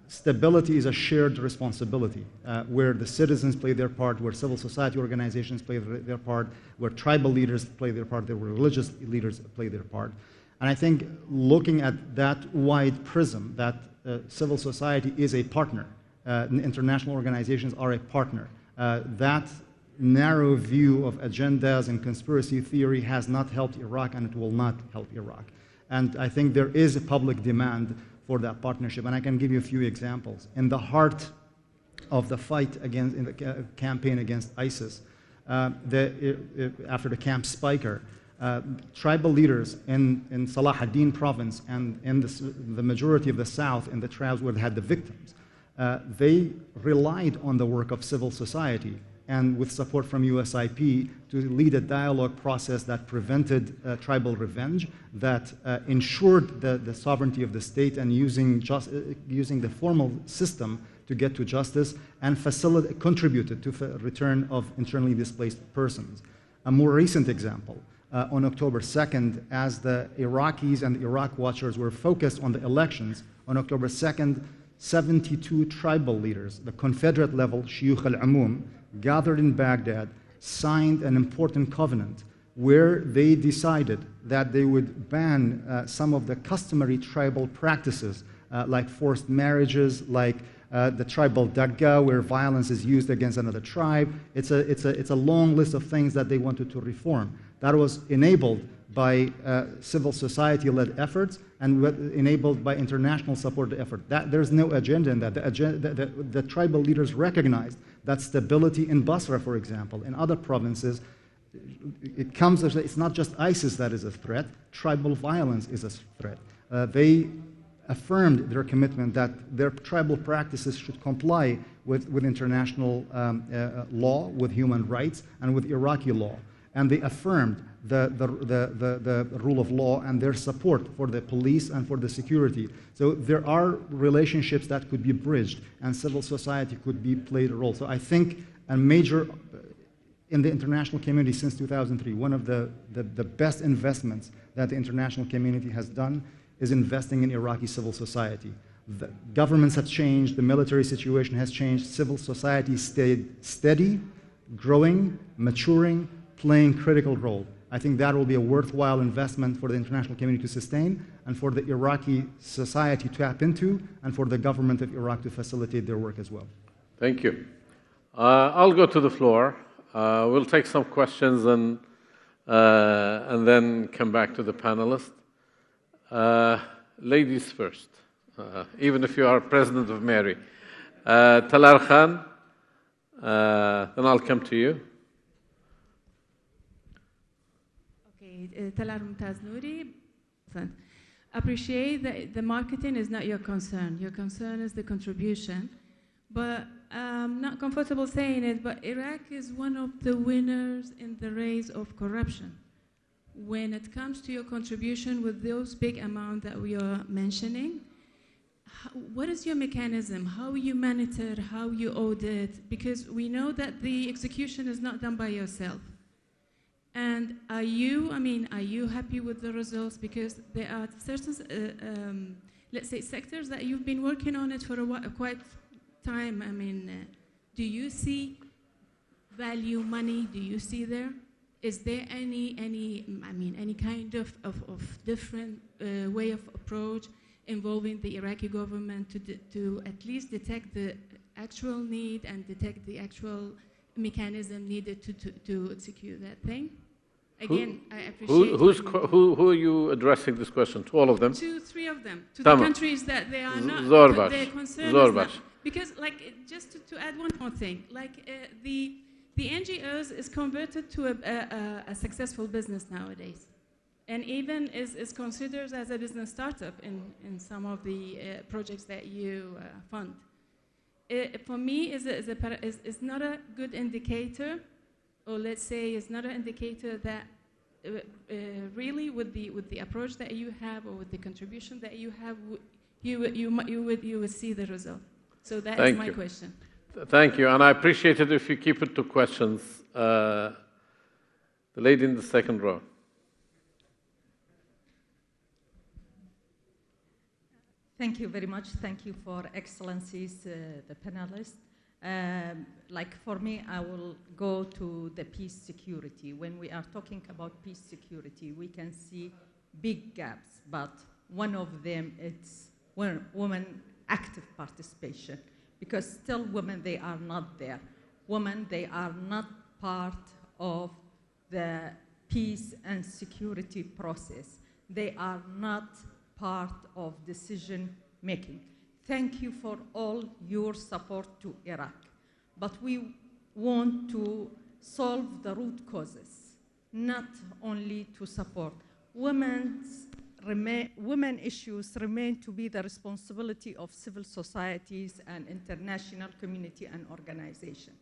stability is a shared responsibility, where the citizens play their part, where civil society organizations play their part, where tribal leaders play their part, where religious leaders play their part. And I think looking at that wide prism, that civil society is a partner, international organizations are a partner, that narrow view of agendas and conspiracy theory has not helped Iraq, and it will not help Iraq. And I think there is a public demand for that partnership, and I can give you a few examples. In the heart of the fight in the campaign against ISIS, after the Camp Spiker, tribal leaders in Salah ad-Din province and in the majority of the south, in the tribes where they had the victims, they relied on the work of civil society and with support from USIP to lead a dialogue process that prevented tribal revenge, that ensured the sovereignty of the state and using the formal system to get to justice, and contributed to the return of internally displaced persons. A more recent example, on October 2nd, as the Iraqis and the Iraq Watchers were focused on the elections, on October 2nd, 72 tribal leaders, the Confederate level Shuyukh al-Umum, gathered in Baghdad, signed an important covenant where they decided that they would ban some of the customary tribal practices, like forced marriages, like the tribal dagga, where violence is used against another tribe. It's a long list of things that they wanted to reform. That was enabled by civil society-led efforts and enabled by international support effort. There's no agenda in that. The tribal leaders recognized that stability in Basra, for example, in other provinces, it's not just ISIS that is a threat, tribal violence is a threat. They affirmed their commitment that their tribal practices should comply with international law, with human rights, and with Iraqi law. And they affirmed the rule of law and their support for the police and for the security. So there are relationships that could be bridged, and civil society could be played a role. So I think a major, in the international community since 2003, one of the best investments that the international community has done is investing in Iraqi civil society. The governments have changed, the military situation has changed, civil society stayed steady, growing, maturing, playing critical role. I think that will be a worthwhile investment for the international community to sustain, and for the Iraqi society to tap into, and for the government of Iraq to facilitate their work as well. Thank you. I'll go to the floor. We'll take some questions and then come back to the panelists. Ladies first, even if you are president of MERI. Talar Khan, then I'll come to you. Talar Mumtaz Nouri. Appreciate that the marketing is not your concern. Your concern is the contribution. But I'm not comfortable saying it, but Iraq is one of the winners in the race of corruption. When it comes to your contribution with those big amounts that we are mentioning, what is your mechanism? How you monitor, how you audit? Because we know that the execution is not done by yourself. And are you happy with the results? Because there are certain, let's say, sectors that you've been working on it for quite time. I mean, do you see value money? Do you see there? Is there any kind of different way of approach involving the Iraqi government to at least detect the actual need and detect the actual mechanism needed to execute that thing? Again, I appreciate. Who are you addressing this question to? All of them? To three of them. To the countries that they are not. Zorbash. Their concern Zorbash. is not. Because, just to add one more thing, the NGOs is converted to a successful business nowadays, and even is considered as a business startup in some of the projects that you fund. for me, is not a good indicator, or let's say, is not an indicator that really with the approach that you have or with the contribution that you have, you would see the result. So that is my question. Thank you, and I appreciate it if you keep it to questions. The lady in the second row. Thank you very much. Thank you for excellencies, the panelists. Like for me, I will go to the peace security. When we are talking about peace security, we can see big gaps, but one of them is women active participation, because still women, they are not there. Women, they are not part of the peace and security process. They are not part of decision making. Thank you for all your support to Iraq, but we want to solve the root causes, not only to support. Women issues remain to be the responsibility of civil societies and international community and organization,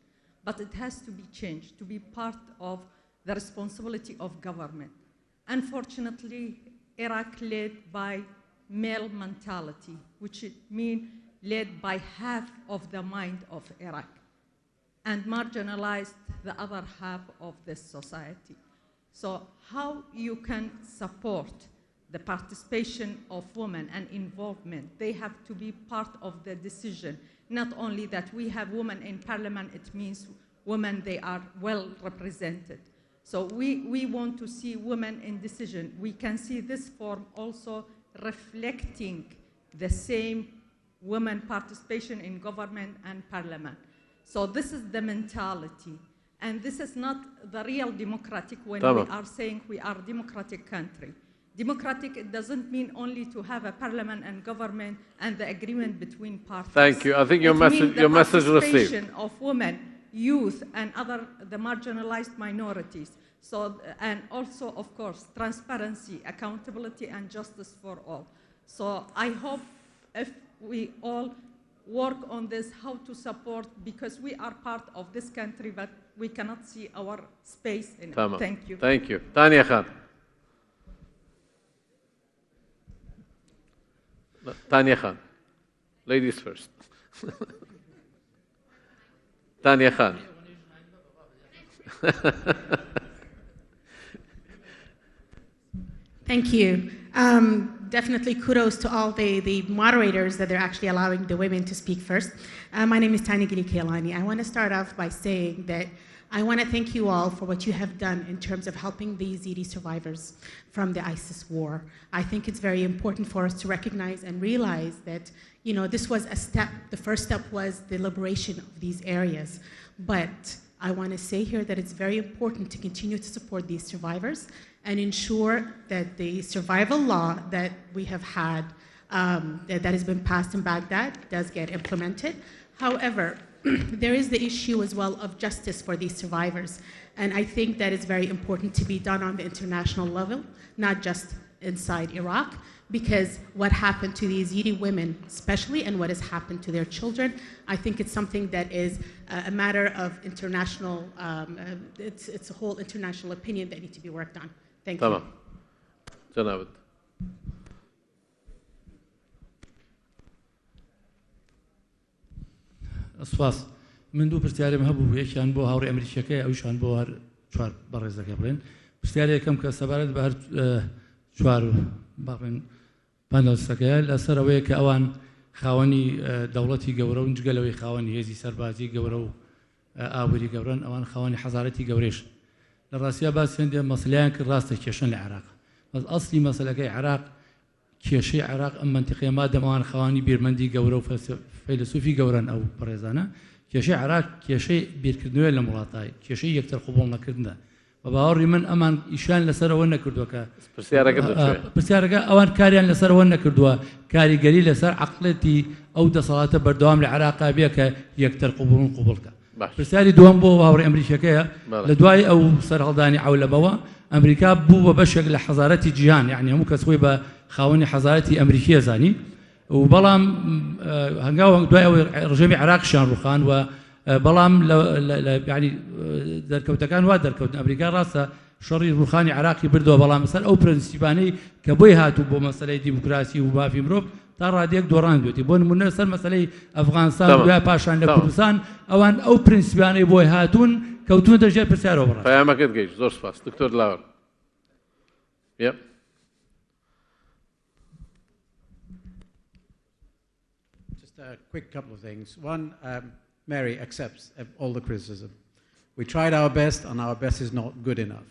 but it has to be changed to be part of the responsibility of government. Unfortunately, Iraq led by male mentality, which means led by half of the mind of Iraq, and marginalized the other half of this society. So how you can support the participation of women and involvement? They have to be part of the decision. Not only that we have women in parliament, it means women, they are well represented. So we want to see women in decision. We can see this form also reflecting the same women participation in government and parliament. So this is the mentality. And this is not the real democratic when we are saying we are a democratic country. Democratic, it doesn't mean only to have a parliament and government and the agreement between parties. Thank you. I think your message received. Participation of women, youth, and the marginalized minorities. So, and also, of course, transparency, accountability, and justice for all. So I hope if we all work on this, how to support, because we are part of this country, but we cannot see our space in it. Thank you. Thank you. Tanya Khan. Tanya Khan. Ladies first. Tanya Khan. Thank you. Definitely kudos to all the moderators that they're actually allowing the women to speak first. My name is Tanya Gili-Kailani. I want to start off by saying that I want to thank you all for what you have done in terms of helping the Yazidi survivors from the ISIS war. I think it's very important for us to recognize and realize that, you know, this was a step. The first step was the liberation of these areas. But I want to say here that it's very important to continue to support these survivors and ensure that the survival law that we have had, that has been passed in Baghdad, does get implemented. However, there is the issue as well of justice for these survivors. And I think that is very important to be done on the international level, not just inside Iraq, because what happened to the Yazidi women especially, and what has happened to their children, I think it's something that is a matter of international, it's a whole international opinion that needs to be worked on. Thank you. Janavad. سپاس. من دوو پرسیارم هەبوو، یەکیان بۆ هاوڕێی ئەمریکیەکەی، ئەویشان بۆ هەر چوار بەڕێزەکە بڵێن. پرسیاری یەکەم کە سەبارەت بە هەر چوار باڵێن پانەلیستەکەیە لەسەر ئەوەیە کە ئەوان خاوەنی دەوڵەتی گەورە و جگەلەوەی خاوەنی هێزی سەربازی گەورە و ئاوری گەورەن، ئەوان خاوەنی حەزارەتی گەورەیش. لە ڕاستیە باسییان دێ مەسلەیان کرد ڕاستە کێشەن لە عێراق. بەس ئەسڵی مەسەلەکەی عێراق کێشەی عێراق ئەم منتیقەیە مادەمەوان خاوەنی بیرمەندی گەورە و فەیلسوفی گەورەن ئەو پەڕێزانە، کێشەی عێراق کێشەی بیرکردنەوەی لە وڵاتای، کێشەی یەکتر قوبوڵ نەکردنە. بە باوەڕی من ئەمان ئیشان لەسەرەوە نەکردووە کە پرسیارەکە ئەوان کاریان لەسەرەوە نەکردووە، کاریگەری لەسەر عەقڵەتی ئەو دەسەڵاتە بەردەوام لە عێراقا بێ کە یەکتر قوبوڵن قوبوڵکە. پرسیاری دووەم بۆ هاوڕێی ئەمریکیەکەیە، لە دوای ئەو سەرهەڵدانی عەولەمەوە ئەمریکا بوو بە بەشێک لە حەزارەتی جیهان، یعنی هەموو کەس خۆی بە خاوەنی حەزارەتی ئەمریکی ئەزانی. وبەڵام هەنگاو دوای ئەوەی ڕژێمی عێراقیشیان ڕوخان و بەڵام ینی دەرکەوتەکان وا دەرکەوتن ئەمریکا ڕاستە شەڕی ڕوخانی عێراقی بردەوە بەڵام سەر ئەو پرەنسیپانەی کە بۆی هاتوو بۆ مەسەلەی دیموکراسی و مافی مرۆڤ تا ڕادیەک دۆڕاندوێتی بۆ نمونە سەر مەسەلەی ئەفغانستان دوای پاشان لە کوردستان ئەوان ئەو پرەنسیپانەی بۆی هاتوون کەوتونەتە ژێر پرسیارەوە بڕات. پەیامەکەت گەیشت. زۆر سپاس. دکتۆر لاوەر. Yep. Just a quick couple of things. One, MERI accepts all the criticism. We tried our best, and our best is not good enough.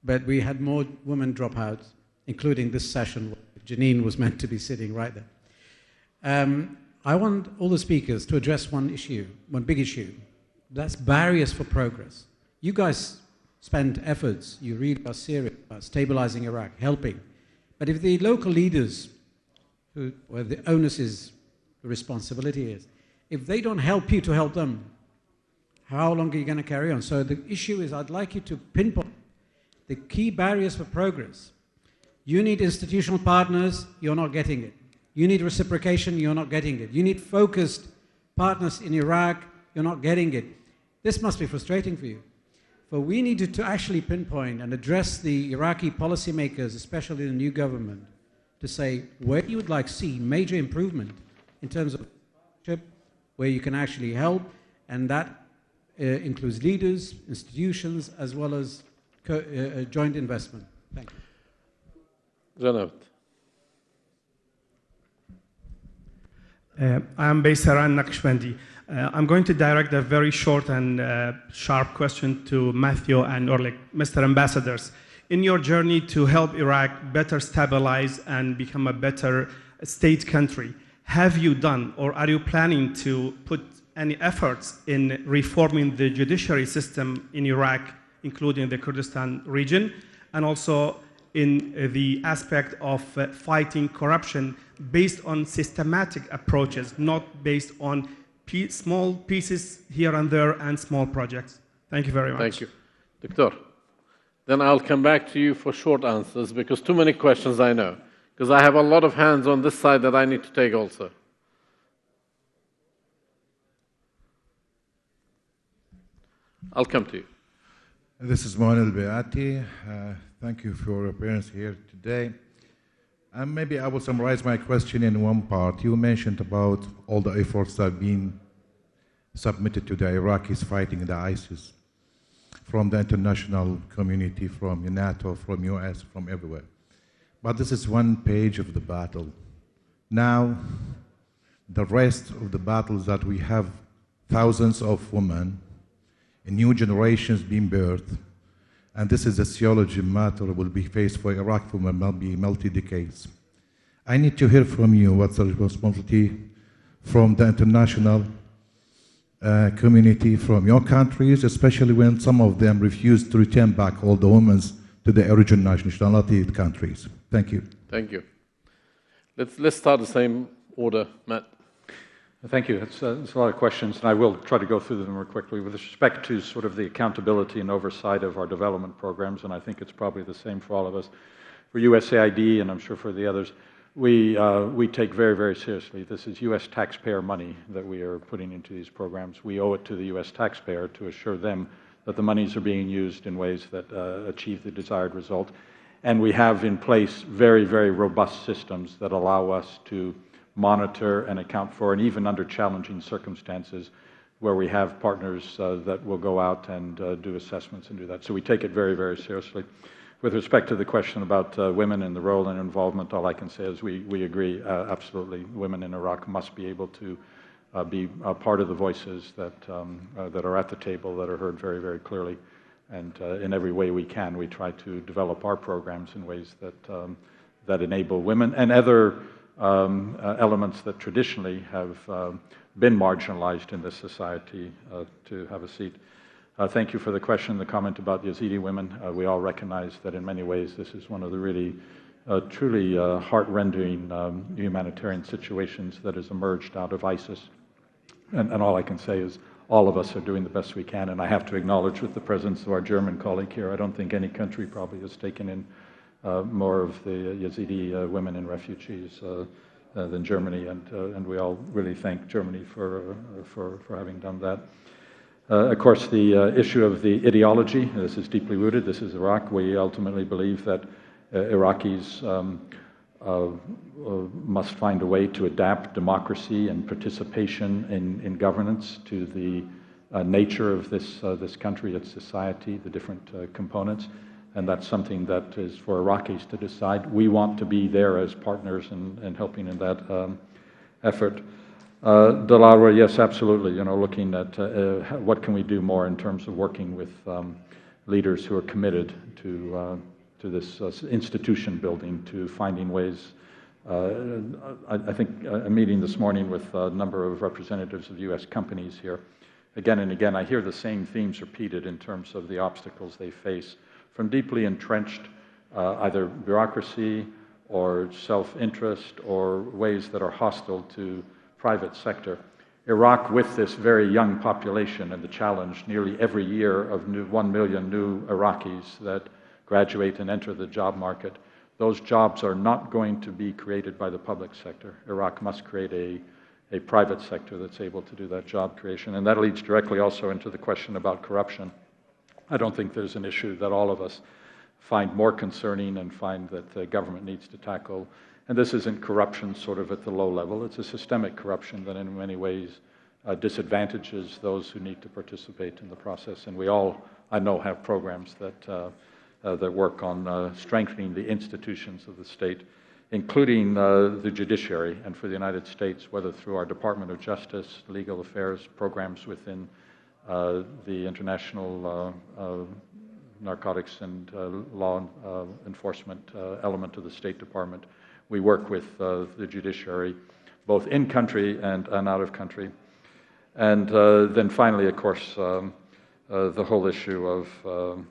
But we had more women dropouts, including this session where Janine was meant to be sitting right there. I want all the speakers to address one issue, one big issue. That's barriers for progress. You guys spend efforts, you read about Syria, about stabilizing Iraq, helping. But if the local leaders, where the onus is, the responsibility is, if they don't help you to help them, how long are you going to carry on? So the issue is, I'd like you to pinpoint the key barriers for progress. You need institutional partners, you're not getting it. You need reciprocation, you're not getting it. You need focused partners in Iraq, you're not getting it. This must be frustrating for you. But we need to actually pinpoint and address the Iraqi policymakers, especially the new government, to say where you would like to see major improvement in terms of partnership, where you can actually help, and that includes leaders, institutions, as well as joint investment. Thank you. Janab. I'm Baysaran Naqshbandi. I'm going to direct a very short and sharp question to Matthew and Orlik. Mr. Ambassadors, in your journey to help Iraq better stabilize and become a better state country, have you done or are you planning to put any efforts in reforming the judiciary system in Iraq, including the Kurdistan region, and also in the aspect of fighting corruption based on systematic approaches, not based on small pieces here and there and small projects? Thank you very much. Thank you. Doctor, then I'll come back to you for short answers because too many questions I know. Because I have a lot of hands on this side that I need to take also. I'll come to you. This is Mohamed Al-Beati. Thank you for your appearance here today. And maybe I will summarize my question in one part. You mentioned about all the efforts that have been submitted to the Iraqis fighting the ISIS from the international community, from NATO, from US, from everywhere. But this is one page of the battle. Now, the rest of the battles that we have thousands of women and new generations being birthed, and this is a theology matter will be faced for Iraq for maybe multi-decades. I need to hear from you what's the responsibility from the international community, from your countries, especially when some of them refuse to return back all the women to the original nationality countries. Thank you. Thank you. Let's start the same order, Matt. Thank you. It's a lot of questions, and I will try to go through them more quickly. With respect to sort of the accountability and oversight of our development programs, and I think it's probably the same for all of us, for USAID, and I'm sure for the others, we take very, very seriously. This is U.S. taxpayer money that we are putting into these programs. We owe it to the U.S. taxpayer to assure them that the monies are being used in ways that achieve the desired result. And we have in place very, very robust systems that allow us to monitor and account for, and even under challenging circumstances, where we have partners that will go out and do assessments and do that. So we take it very, very seriously. With respect to the question about women and the role and involvement, all I can say is we agree absolutely. Women in Iraq must be able to be part of the voices that are at the table, that are heard very, very clearly. And in every way we can, we try to develop our programs in ways that enable women and other elements that traditionally have been marginalized in this society to have a seat. Thank you for the question, the comment about Yazidi women. We all recognize that in many ways this is one of the really truly heart-rending humanitarian situations that has emerged out of ISIS. And all I can say is all of us are doing the best we can, and I have to acknowledge with the presence of our German colleague here, I don't think any country probably has taken in more of the Yazidi women and refugees than Germany, and we all really thank Germany for having done that. Of course, the issue of the ideology, this is deeply rooted. This is Iraq. We ultimately believe that Iraqis must find a way to adapt democracy and participation in governance to the nature of this country, its society, the different components. And that's something that is for Iraqis to decide. We want to be there as partners and helping in that effort. Dalawa, yes, absolutely. Looking at what can we do more in terms of working with leaders who are committed to this institution building, to finding ways. I think a meeting this morning with a number of representatives of U.S. companies here. Again and again, I hear the same themes repeated in terms of the obstacles they face from deeply entrenched either bureaucracy or self-interest or ways that are hostile to private sector. Iraq, with this very young population and the challenge nearly every year of 1 million new Iraqis that graduate and enter the job market, those jobs are not going to be created by the public sector. Iraq must create a private sector that's able to do that job creation. And that leads directly also into the question about corruption. I don't think there's an issue that all of us find more concerning and find that the government needs to tackle. And this isn't corruption sort of at the low level. It's a systemic corruption that in many ways disadvantages those who need to participate in the process. And we all, I know, have programs that work on strengthening the institutions of the state, including the judiciary, and for the United States, whether through our Department of Justice, legal affairs programs within the international narcotics and law enforcement element of the State Department. We work with the judiciary, both in country and out of country. And then finally, of course, the whole issue of,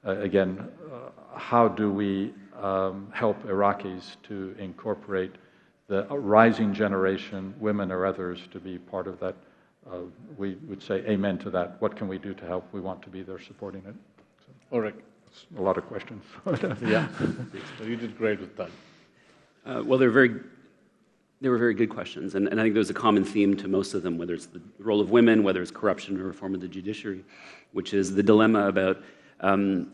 again, how do we help Iraqis to incorporate the rising generation, women or others, to be part of that? We would say amen to that. What can we do to help? We want to be there supporting it. All right. A lot of questions. Yeah. So you did great with that. Well, they were very good questions, and I think there's a common theme to most of them, whether it's the role of women, whether it's corruption or reform of the judiciary, which is the dilemma about the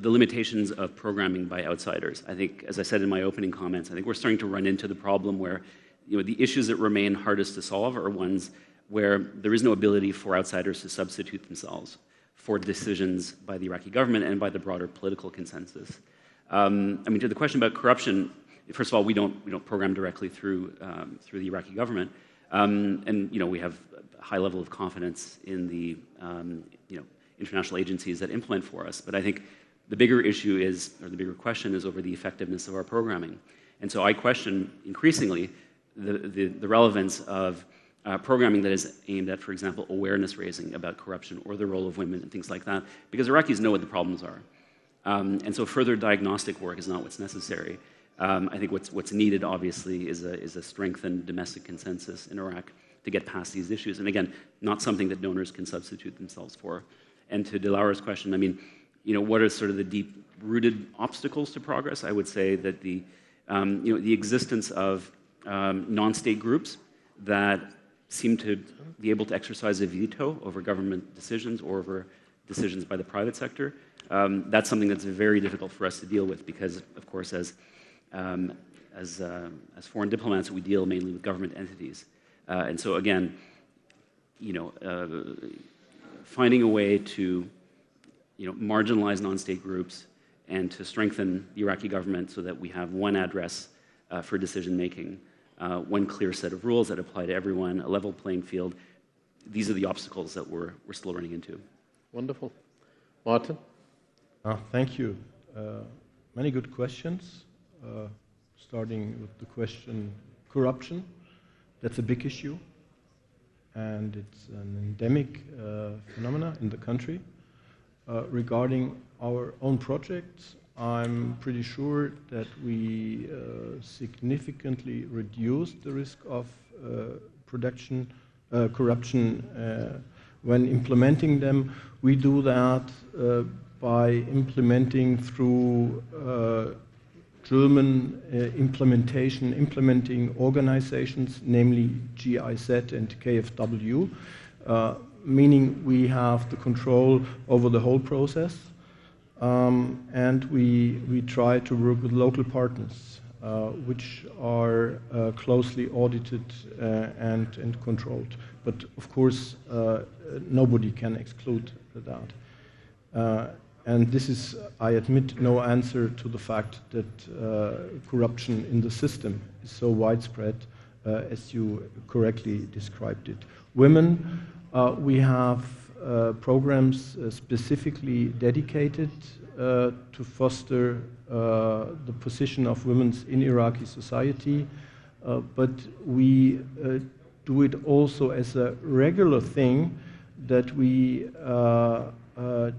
limitations of programming by outsiders. I think, as I said in my opening comments, I think we're starting to run into the problem where the issues that remain hardest to solve are ones where there is no ability for outsiders to substitute themselves for decisions by the Iraqi government and by the broader political consensus. To the question about corruption, first of all, we don't program directly through the Iraqi government, and we have a high level of confidence in the international agencies that implement for us. But I think the bigger issue is, or the bigger question is, over the effectiveness of our programming. And so I question increasingly the relevance of programming that is aimed at, for example, awareness raising about corruption or the role of women and things like that, because Iraqis know what the problems are. And so further diagnostic work is not what's necessary. I think what's needed, obviously, is a strengthened domestic consensus in Iraq to get past these issues. And again, not something that donors can substitute themselves for. And to Dilaura's question, what are sort of the deep-rooted obstacles to progress? I would say that the existence of non-state groups that seem to be able to exercise a veto over government decisions or over decisions by the private sector, that's something that's very difficult for us to deal with because, of course, as foreign diplomats, we deal mainly with government entities. And so, again, finding a way to marginalize non-state groups and to strengthen the Iraqi government so that we have one address for decision-making, one clear set of rules that apply to everyone, a level playing field. These are the obstacles that we're still running into. Wonderful. Martin? Thank you. Many good questions. Starting with the question, corruption. That's a big issue, and it's an endemic phenomena in the country. Regarding our own projects, I'm pretty sure that we significantly reduced the risk of corruption when implementing them. We do that by implementing through German implementing organizations, namely GIZ and KfW, meaning we have the control over the whole process, and we try to work with local partners, which are closely audited and controlled. But of course, nobody can exclude that. And this is, I admit, no answer to the fact that corruption in the system is so widespread as you correctly described it. Women, we have programs specifically dedicated to foster the position of women in Iraqi society, but we do it also as a regular thing that we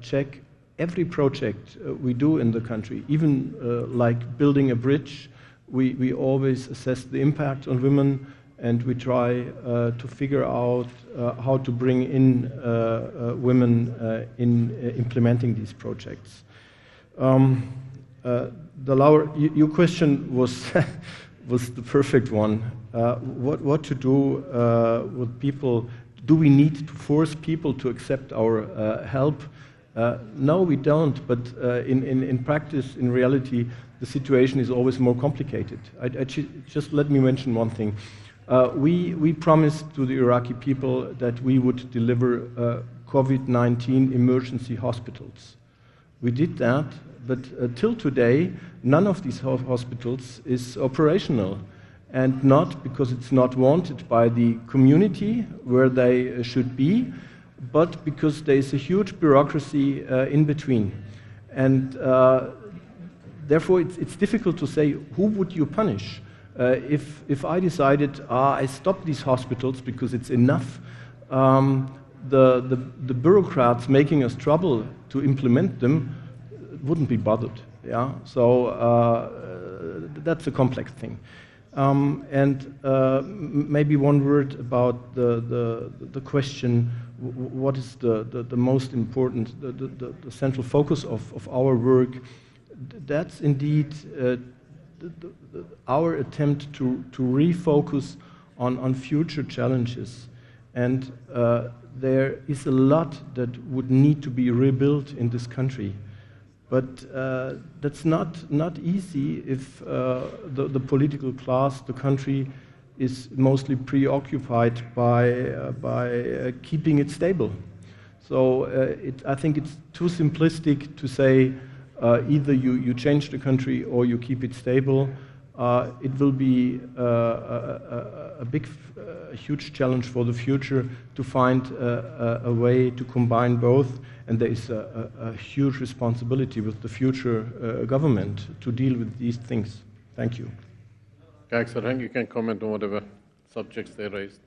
check every project we do in the country, even like building a bridge. We always assess the impact on women, and we try to figure out how to bring in women in implementing these projects. Your question was was the perfect one. What to do with people? Do we need to force people to accept our help? No, we don't, but in practice, in reality, the situation is always more complicated. Just let me mention one thing. We promised to the Iraqi people that we would deliver COVID-19 emergency hospitals. We did that, but till today, none of these hospitals is operational, and not because it's not wanted by the community where they should be, but because there is a huge bureaucracy in between. And therefore, it's difficult to say, who would you punish? If I decided, I stop these hospitals because it's enough, the bureaucrats making us trouble to implement them wouldn't be bothered. Yeah? So that's a complex thing. And maybe one word about the question, what is the most important, the central focus of our work? That's indeed our attempt to refocus on future challenges. And there is a lot that would need to be rebuilt in this country. But that's not easy if the political class, the country, is mostly preoccupied by keeping it stable. So I think it's too simplistic to say either you change the country or you keep it stable. It will be a huge challenge for the future to find a way to combine both. And there is a huge responsibility with the future government to deal with these things. Thank you. You can comment on whatever subjects they raised.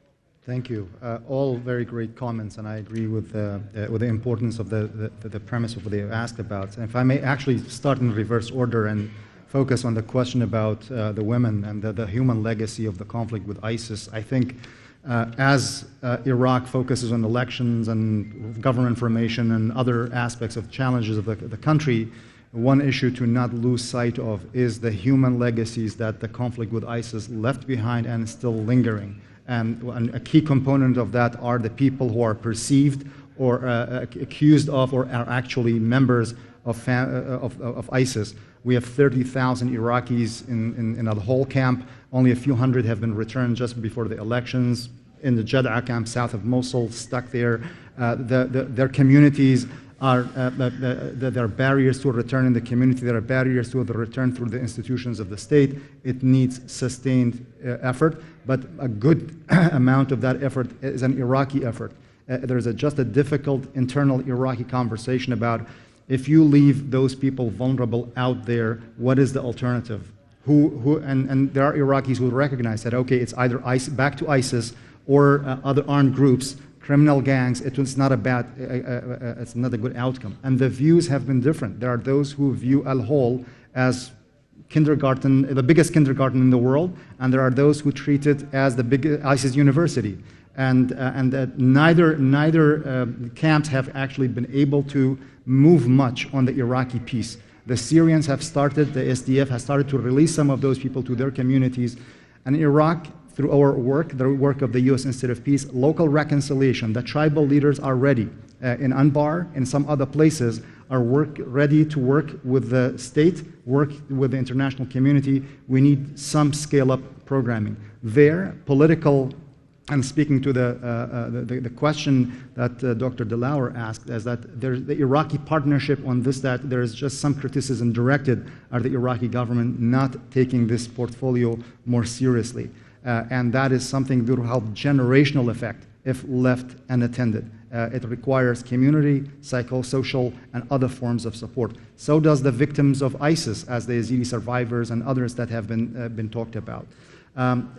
Thank you. All very great comments, and I agree with the importance of the premise of what they asked about. And if I may actually start in reverse order and focus on the question about the women and the human legacy of the conflict with ISIS, I think as Iraq focuses on elections and government formation and other aspects of challenges of the country, one issue to not lose sight of is the human legacies that the conflict with ISIS left behind and is still lingering. And a key component of that are the people who are perceived or accused of or are actually members of ISIS. We have 30,000 Iraqis in a whole camp. Only a few hundred have been returned just before the elections in the Jeddah camp south of Mosul, stuck there. Their communities are, there are barriers to a return in the community. There are barriers to the return through the institutions of the state. It needs sustained effort, but a good amount of that effort is an Iraqi effort. There's just a difficult internal Iraqi conversation about if you leave those people vulnerable out there, what is the alternative? And there are Iraqis who recognize that, okay, it's either back to ISIS or other armed groups, criminal gangs. It's not a good outcome. And the views have been different. There are those who view Al-Hol as kindergarten, the biggest kindergarten in the world, and there are those who treat it as the biggest ISIS university. And neither camps have actually been able to move much on the Iraqi piece. The Syrians have started, the SDF has started to release some of those people to their communities. And in Iraq, through our work, the work of the U.S. Institute of Peace, local reconciliation, the tribal leaders are ready. In Anbar and some other places are ready to work with the state, work with the international community. We need some scale-up programming. There, political, and speaking to the question that Dr. Delauer asked, is that there's the Iraqi partnership on this, that there is just some criticism directed at the Iraqi government not taking this portfolio more seriously. And that is something that will have generational effect if left unattended. It requires community, psychosocial, and other forms of support. So does the victims of ISIS, as the Yazidi survivors and others that have been talked about.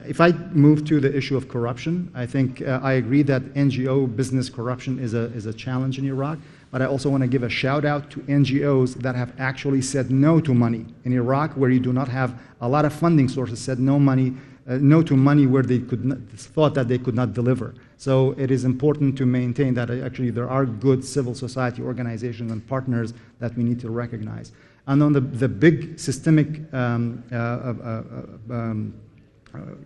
If I move to the issue of corruption, I think I agree that NGO business corruption is a challenge in Iraq, but I also want to give a shout out to NGOs that have actually said no to money. In Iraq, where you do not have a lot of funding sources, said no to money where they thought that they could not deliver. So it is important to maintain that actually there are good civil society organizations and partners that we need to recognize. And on the big systemic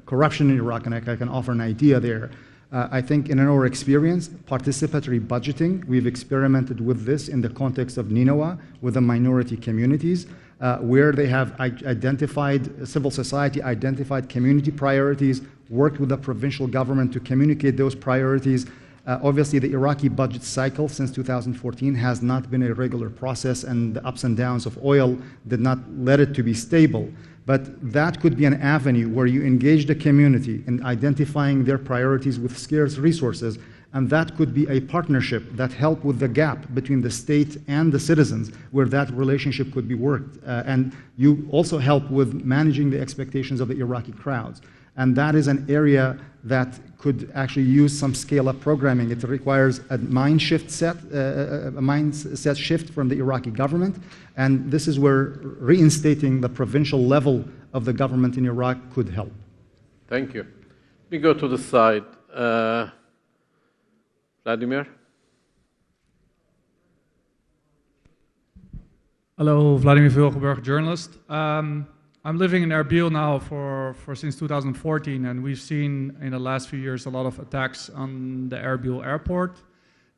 corruption in Iraq, and I can offer an idea there. I think in our experience, participatory budgeting, we've experimented with this in the context of Nineveh with the minority communities, where they have identified, civil society identified community priorities, worked with the provincial government to communicate those priorities. Obviously, the Iraqi budget cycle since 2014 has not been a regular process, and the ups and downs of oil did not let it to be stable. But that could be an avenue where you engage the community in identifying their priorities with scarce resources, and that could be a partnership that help with the gap between the state and the citizens, where that relationship could be worked. And you also help with managing the expectations of the Iraqi crowds. And that is an area that could actually use some scale-up programming. It requires a mindset shift from the Iraqi government, and this is where reinstating the provincial level of the government in Iraq could help. Thank you. Let me go to the side. Vladimir? Hello, Vladimir Vilgeburg, journalist. I'm living in Erbil now for since 2014, and we've seen in the last few years a lot of attacks on the Erbil airport,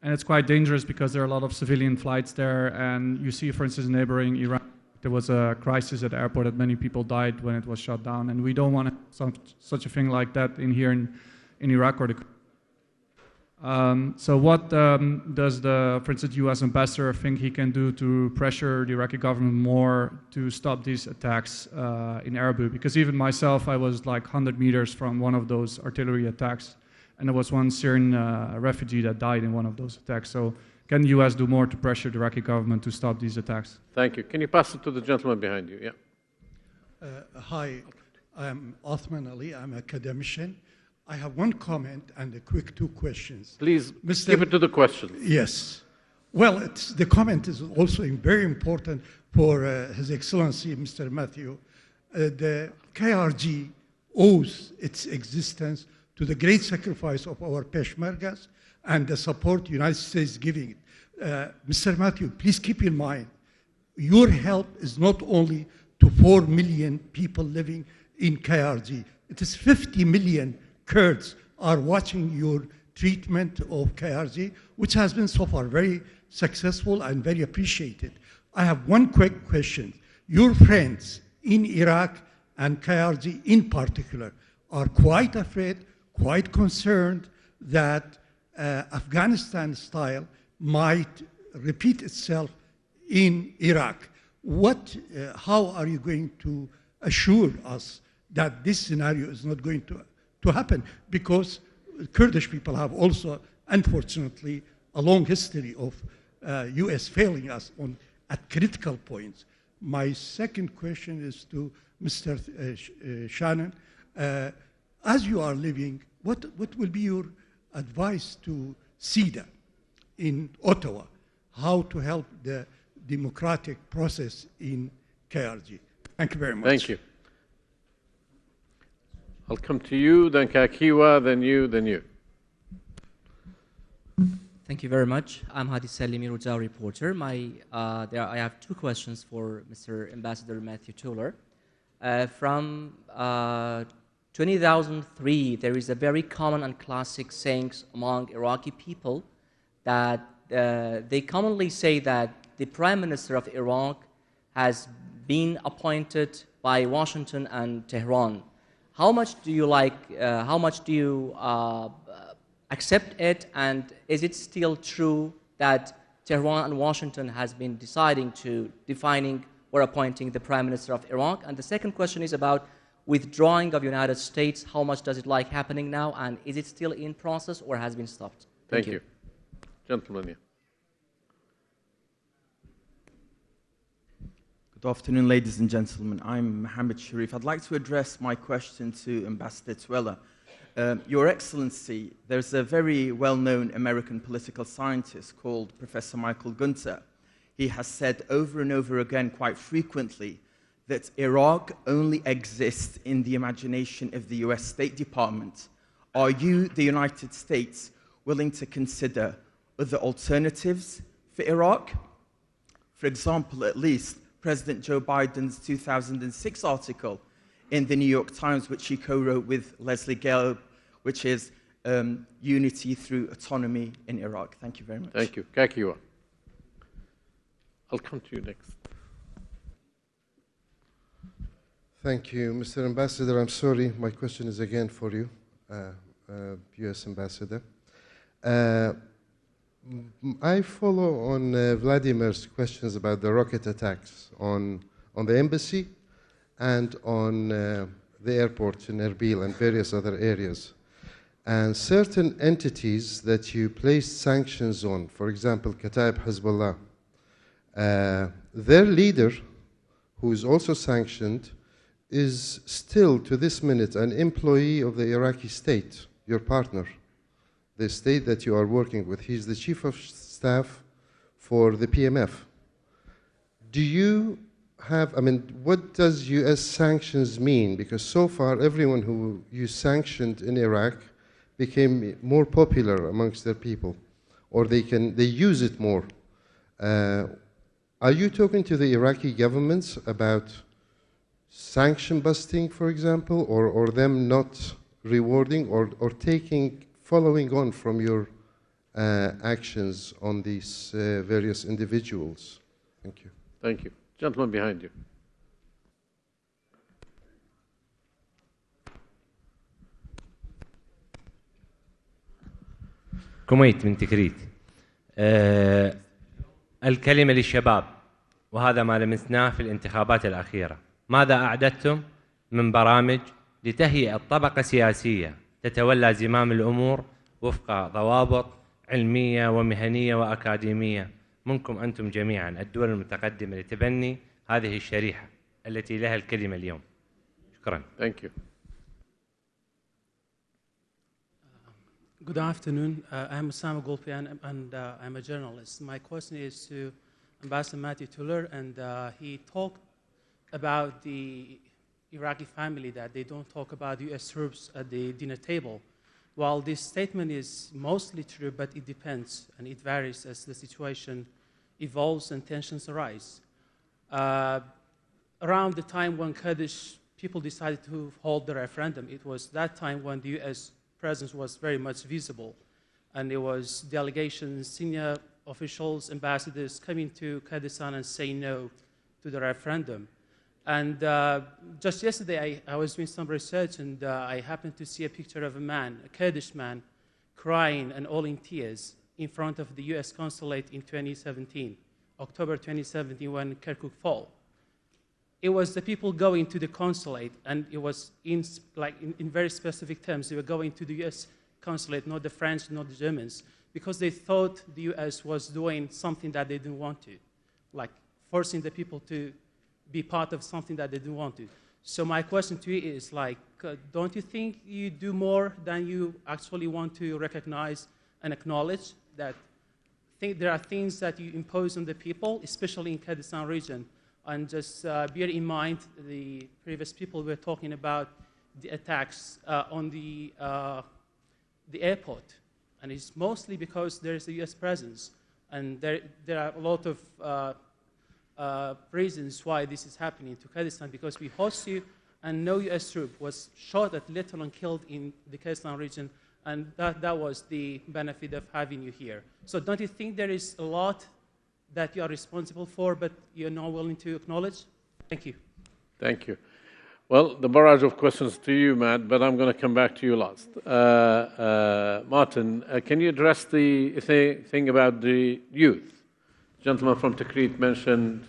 and it's quite dangerous because there are a lot of civilian flights there, and you see, for instance, neighboring Iran, there was a crisis at the airport that many people died when it was shut down, and we don't want such a thing like that in Iraq or the. So what does the, for instance, U.S. ambassador think he can do to pressure the Iraqi government more to stop these attacks in Erbil? Because even myself, I was like 100 meters from one of those artillery attacks, and there was one Syrian refugee that died in one of those attacks. So can the U.S. do more to pressure the Iraqi government to stop these attacks? Thank you. Can you pass it to the gentleman behind you? Yeah. Hi, I'm Othman Ali. I'm an academician. I have one comment and a quick two questions. Please keep it to the questions. Yes. Well, the comment is also very important for His Excellency, Mr. Matthew. The KRG owes its existence to the great sacrifice of our Peshmergas and the support the United States is giving it. Mr. Matthew, please keep in mind, your help is not only to 4 million people living in KRG. It is 50 million Kurds are watching your treatment of KRG, which has been so far very successful and very appreciated. I have one quick question. Your friends in Iraq and KRG in particular are quite afraid, quite concerned that Afghanistan style might repeat itself in Iraq. How are you going to assure us that this scenario is not going to happen? Because Kurdish people have also, unfortunately, a long history of U.S. failing us at critical points. My second question is to Mr. Shannon. As you are living, what will be your advice to CEDA in Ottawa, how to help the democratic process in KRG? Thank you very much. Thank you. I'll come to you, then Kakiwa, then you, then you. Thank you very much. I'm Hadi Salimi, Rujao reporter. I have two questions for Mr. Ambassador Matthew Tuller. From 2003, there is a very common and classic saying among Iraqi people that they commonly say that the Prime Minister of Iraq has been appointed by Washington and Tehran. How much do you accept it, and is it still true that Tehran and Washington has been defining or appointing the Prime Minister of Iraq? And the second question is about withdrawing of United States. How much does it like happening now, and is it still in process or has been stopped? Thank you. Gentlemen, yeah. Good afternoon, ladies and gentlemen. I'm Mohammed Sharif. I'd like to address my question to Ambassador Tuella. Your Excellency, there's a very well-known American political scientist called Professor Michael Gunter. He has said over and over again, quite frequently, that Iraq only exists in the imagination of the US State Department. Are you, the United States, willing to consider other alternatives for Iraq? For example, at least, President Joe Biden's 2006 article in the New York Times, which he co-wrote with Leslie Gelb, which is Unity Through Autonomy in Iraq. Thank you very much. Thank you. Kakiwa. I'll come to you next. Thank you, Mr. Ambassador. I'm sorry, my question is again for you, U.S. Ambassador. I follow on Vladimir's questions about the rocket attacks on the embassy and on the airport in Erbil and various other areas. And certain entities that you placed sanctions on, for example, Kataib Hezbollah, their leader, who is also sanctioned, is still to this minute an employee of the Iraqi State, your partner, the state that you are working with. He's the chief of staff for the PMF. Do you have, what does US sanctions mean? Because so far, everyone who you sanctioned in Iraq became more popular amongst their people, or they use it more. Are you talking to the Iraqi governments about sanction busting, for example, or them not rewarding or following on from your actions on these various individuals? Thank you. Thank you. Gentleman behind you. كويت من تكريت. الكلمة للشباب، وهذا ما لمسناه في الانتخابات الأخيرة. ماذا أعددتم من برامج لتهيئة طبقة سياسية تتولى زمام الأمور وفق ضوابط علمية ومهنية وأكاديمية منكم أنتم جميعا الدول المتقدمة لتبني هذه الشريحة التي لها الكلمة اليوم؟ شكرا. Thank you. Good afternoon. I'm Osama Golpian, and I'm a journalist. My question is to Ambassador Matthew Tuller, and he talked about the Iraqi family, that they don't talk about US troops at the dinner table. While this statement is mostly true, but it depends, and it varies as the situation evolves and tensions arise. Around the time when Kurdish people decided to hold the referendum, it was that time when the US presence was very much visible, and there was delegations, senior officials, ambassadors coming to Kurdistan and saying no to the referendum. And just yesterday, I was doing some research, and I happened to see a picture of a man, a Kurdish man, crying and all in tears in front of the US consulate in 2017, October 2017, when Kirkuk fell. It was the people going to the consulate, and it was in very specific terms. They were going to the US consulate, not the French, not the Germans, because they thought the US was doing something that they didn't want to, like forcing the people to be part of something that they didn't want to. So my question to you is, don't you think you do more than you actually want to recognize and acknowledge? That there are things that you impose on the people, especially in Kurdistan region. And just bear in mind, the previous people were talking about the attacks on the airport. And it's mostly because there is a U.S. presence. And there are a lot of reasons why this is happening to Kurdistan, because we host you, and no U.S. troop was shot at, let alone killed, in the Kurdistan region. And that was the benefit of having you here. So don't you think there is a lot that you are responsible for, but you're not willing to acknowledge? Thank you. Thank you. Well, the barrage of questions to you, Matt, but I'm going to come back to you last. Martin, can you address the thing about the youth? The gentleman from Tikrit mentioned,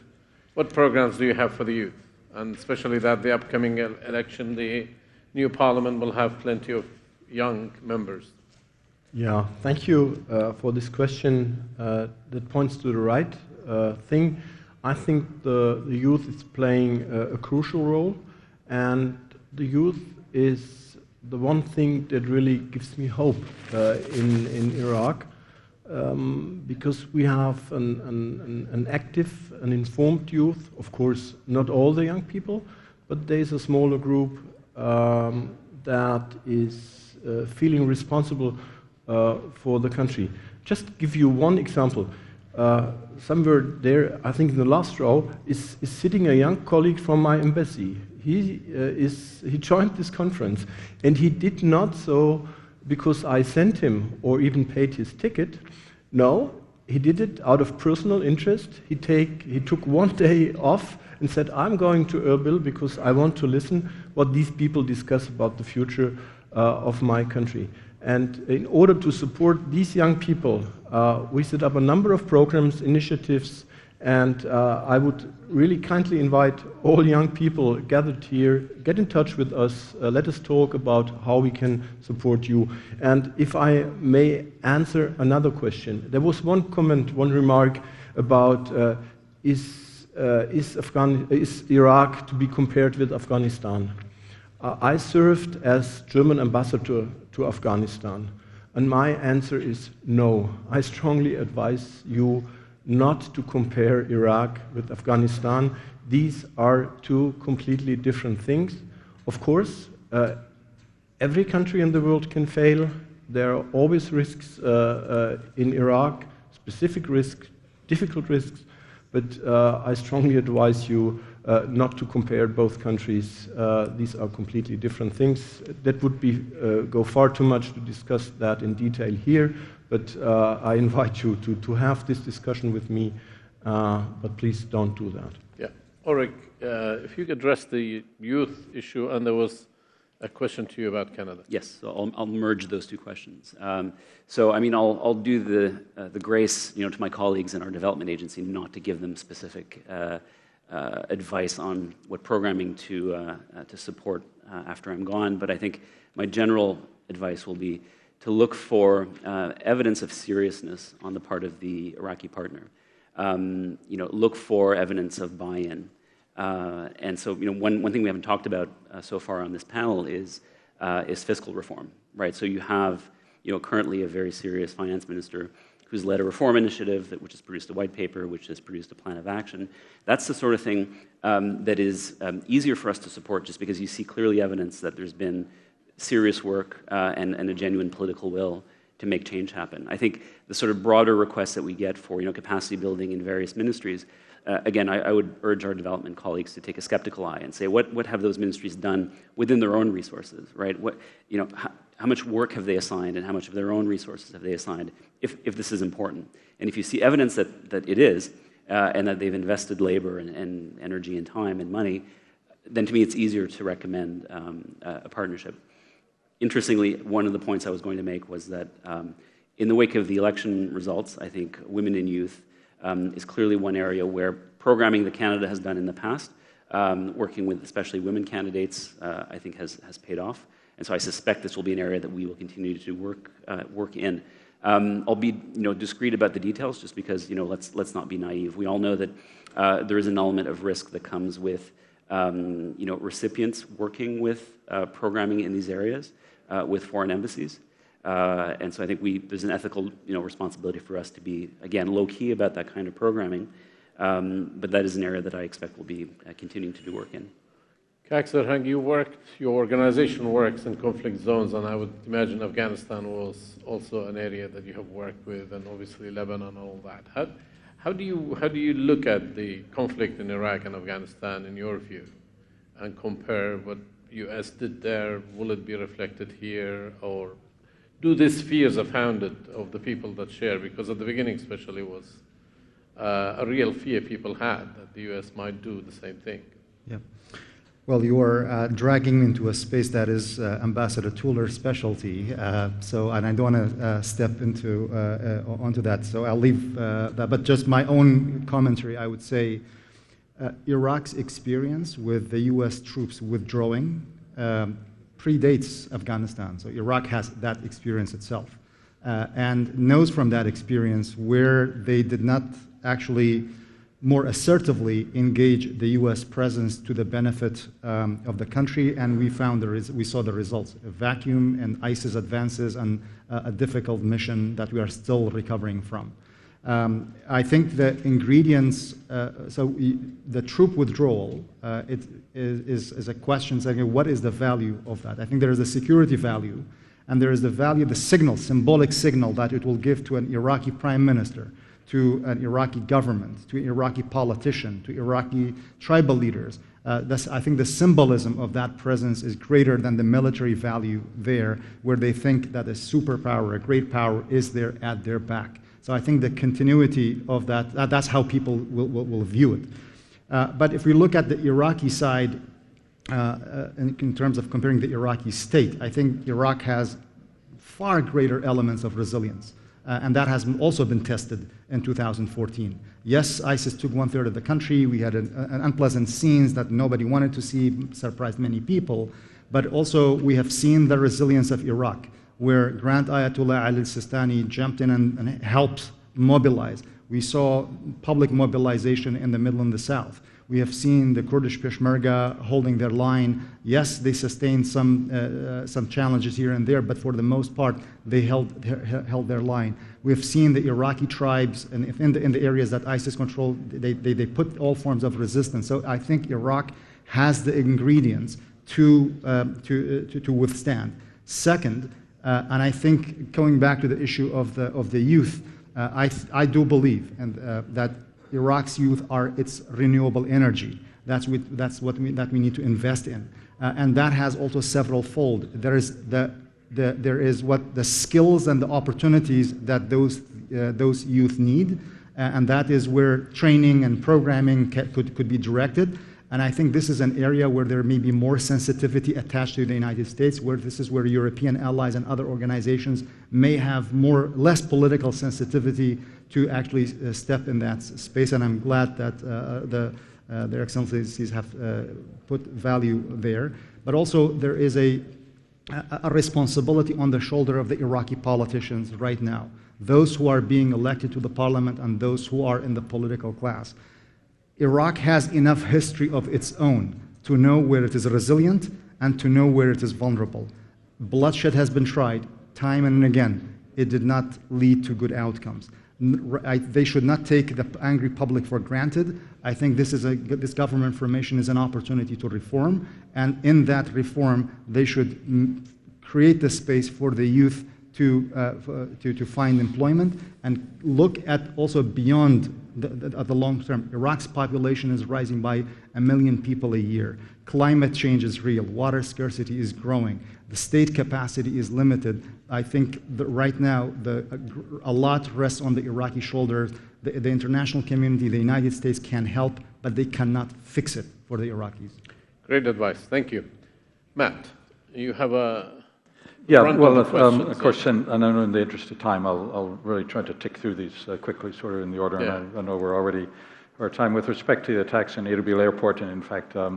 what programs do you have for the youth? And especially that the upcoming election, the new parliament will have plenty of young members. Yeah, thank you for this question that points to the right thing. I think the youth is playing a crucial role, and the youth is the one thing that really gives me hope in Iraq, because we have an active and informed youth. Of course, not all the young people, but there's a smaller group that is feeling responsible for the country. Just give you one example. Somewhere there, I think in the last row, is sitting a young colleague from my embassy. He joined this conference, and he did not so because I sent him or even paid his ticket. No, he did it out of personal interest. He took one day off and said, I'm going to Erbil because I want to listen what these people discuss about the future of my country. And in order to support these young people, we set up a number of programs, initiatives, and I would really kindly invite all young people gathered here, get in touch with us, let us talk about how we can support you. And if I may answer another question, there was one comment, one remark about is Iraq to be compared with Afghanistan? I served as German ambassador to Afghanistan, and my answer is no. I strongly advise you not to compare Iraq with Afghanistan. These are two completely different things. Of course, every country in the world can fail. There are always risks in Iraq, specific risks, difficult risks, but I strongly advise you not to compare both countries. These are completely different things. That would go far too much to discuss that in detail here, but I invite you to have this discussion with me, but please don't do that. Yeah. Ulrich, if you could address the youth issue, and there was a question to you about Canada. Yes, so I'll merge those two questions. So, I mean, I'll do the grace, to my colleagues in our development agency not to give them specific advice on what programming to support after I'm gone, but I think my general advice will be to look for evidence of seriousness on the part of the Iraqi partner. Look for evidence of buy-in. And so, one thing we haven't talked about so far on this panel is fiscal reform, right? So you have, currently a very serious finance minister who's led a reform initiative which has produced a white paper, which has produced a plan of action. That's the sort of thing that is easier for us to support, just because you see clearly evidence that there's been serious work and a genuine political will to make change happen. I think the sort of broader requests that we get for capacity building in various ministries, again, I would urge our development colleagues to take a skeptical eye and say, what have those ministries done within their own resources, right? How much work have they assigned, and how much of their own resources have they assigned, if this is important? And if you see evidence that it is, and that they've invested labor and energy and time and money, then to me it's easier to recommend a partnership. Interestingly, one of the points I was going to make was that in the wake of the election results, I think women and youth is clearly one area where programming that Canada has done in the past, working with especially women candidates, I think has paid off. And so I suspect this will be an area that we will continue to work in. I'll be discreet about the details, just because let's not be naive. We all know that there is an element of risk that comes with recipients working with programming in these areas with foreign embassies. And so I think there's an ethical responsibility for us to be, again, low-key about that kind of programming. But that is an area that I expect will be continuing to do work in. Kak Serhang, your organization works in conflict zones, and I would imagine Afghanistan was also an area that you have worked with, and obviously Lebanon and all that. How do you look at the conflict in Iraq and Afghanistan in your view, and compare what U.S. did there? Will it be reflected here, or do these fears are founded of the people that share? Because at the beginning, especially, was a real fear people had that the U.S. might do the same thing. Yeah. Well, you are dragging me into a space that is Ambassador Tueler's specialty, and I don't want to step onto that, so I'll leave that. But just my own commentary, I would say Iraq's experience with the U.S. troops withdrawing predates Afghanistan. So Iraq has that experience itself and knows from that experience where they did not actually more assertively engage the U.S. presence to the benefit of the country, and we saw the results: a vacuum and ISIS advances and a difficult mission that we are still recovering from. I think the ingredients, the troop withdrawal, is a question saying, what is the value of that? I think there is a security value, and there is the value, the signal, symbolic signal that it will give to an Iraqi prime minister, to an Iraqi government, to an Iraqi politician, to Iraqi tribal leaders. I think the symbolism of that presence is greater than the military value there, where they think that a superpower, a great power, is there at their back. So I think the continuity of that's how people will view it. But if we look at the Iraqi side, in terms of comparing the Iraqi state, I think Iraq has far greater elements of resilience. And that has also been tested in 2014. Yes, ISIS took 1/3 of the country. We had an unpleasant scenes that nobody wanted to see, surprised many people. But also we have seen the resilience of Iraq, where Grand Ayatollah Ali Sistani jumped in and helped mobilize. We saw public mobilization in the middle and the south. We have seen the Kurdish Peshmerga holding their line. Yes, they sustained some challenges here and there, but for the most part, they held their line. We have seen the Iraqi tribes, and in the areas that ISIS controlled, they put all forms of resistance. So I think Iraq has the ingredients to withstand. Second, and I think going back to the issue of the youth, I do believe that Iraq's youth are its renewable energy. That's what we need to invest in, and that has also several fold. There is what the skills and the opportunities that those youth need, and that is where training and programming could be directed. And I think this is an area where there may be more sensitivity attached to the United States, where this is where European allies and other organizations may have less political sensitivity to actually step in that space. And I'm glad that their excellencies have put value there. But also there is a responsibility on the shoulder of the Iraqi politicians right now, those who are being elected to the parliament and those who are in the political class. Iraq has enough history of its own to know where it is resilient and to know where it is vulnerable. Bloodshed has been tried time and again. It did not lead to good outcomes. They should not take the angry public for granted. I think this government formation is an opportunity to reform, and in that reform, they should create the space for the youth to find employment and look at also beyond the long term. Iraq's population is rising by 1 million people a year. Climate change is real. Water scarcity is growing. The state capacity is limited. I think that right now a lot rests on the Iraqi shoulders. The international community, the United States can help, but they cannot fix it for the Iraqis. Great advice. Thank you. Matt, you have a... Yeah, well, of course, and I know in the interest of time, I'll really try to tick through these quickly, sort of in the order, yeah. And I know we're already our time. With respect to the attacks in Erbil Airport, and in fact, I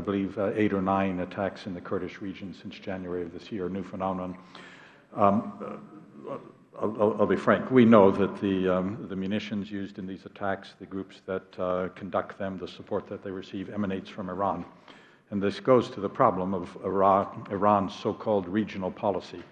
believe 8 or 9 attacks in the Kurdish region since January of this year, a new phenomenon. I'll be frank, we know that the munitions used in these attacks, the groups that conduct them, the support that they receive emanates from Iran. And this goes to the problem of Iran's so-called regional policy,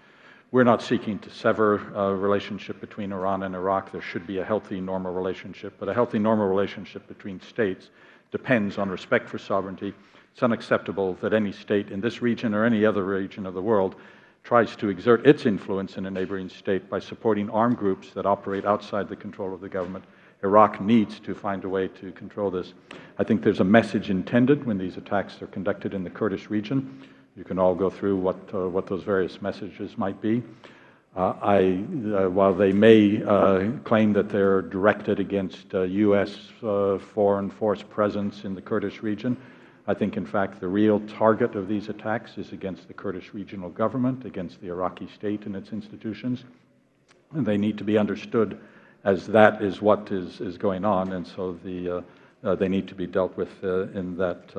We're not seeking to sever a relationship between Iran and Iraq. There should be a healthy, normal relationship, but a healthy, normal relationship between states depends on respect for sovereignty. It's unacceptable that any state in this region or any other region of the world tries to exert its influence in a neighboring state by supporting armed groups that operate outside the control of the government. Iraq needs to find a way to control this. I think there's a message intended when these attacks are conducted in the Kurdish region. You can all go through what those various messages might be. While they may claim that they're directed against U.S. Foreign force presence in the Kurdish region, I think, in fact, the real target of these attacks is against the Kurdish regional government, against the Iraqi State and its institutions. And they need to be understood as that is what is going on, and so they need to be dealt with in that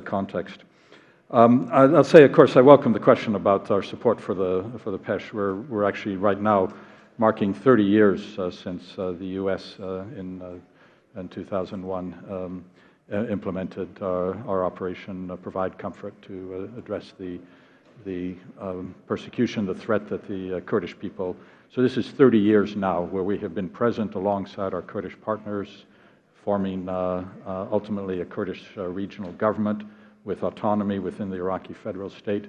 context. I'll say, of course, I welcome the question about our support for the PESH. We're actually right now marking 30 years since the U.S. in 2001 implemented our Operation Provide Comfort to address the persecution, the threat that the Kurdish people. So this is 30 years now where we have been present alongside our Kurdish partners, forming ultimately a Kurdish regional government with autonomy within the Iraqi federal state.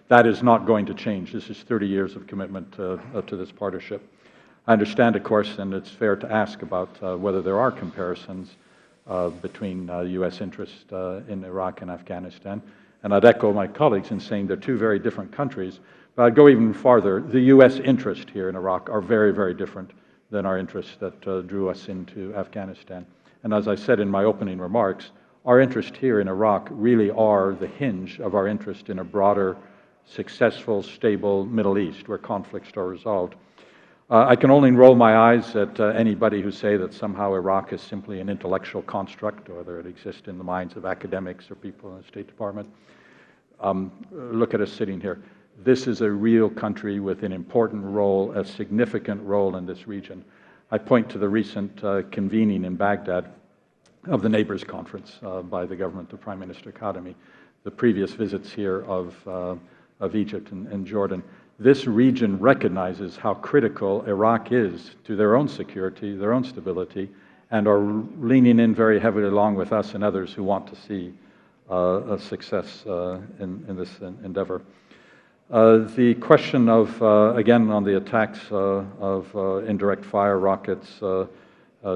That is not going to change. This is 30 years of commitment to this partnership. I understand, of course, and it's fair to ask about whether there are comparisons between U.S. interest in Iraq and Afghanistan. And I'd echo my colleagues in saying they're two very different countries. But I'd go even farther. The U.S. interest here in Iraq are very, very different than our interests that drew us into Afghanistan. And as I said in my opening remarks, our interest here in Iraq really are the hinge of our interest in a broader, successful, stable Middle East where conflicts are resolved. I can only roll my eyes at anybody who say that somehow Iraq is simply an intellectual construct, or whether it exists in the minds of academics or people in the State Department. Look at us sitting here. This is a real country with an important role, a significant role in this region. I point to the recent convening in Baghdad of the Neighbors Conference by the government of Prime Minister Kadhimi, the previous visits here of Egypt and Jordan. This region recognizes how critical Iraq is to their own security, their own stability, and are leaning in very heavily along with us and others who want to see a success in this endeavor. The question of, again, on the attacks of indirect fire rockets,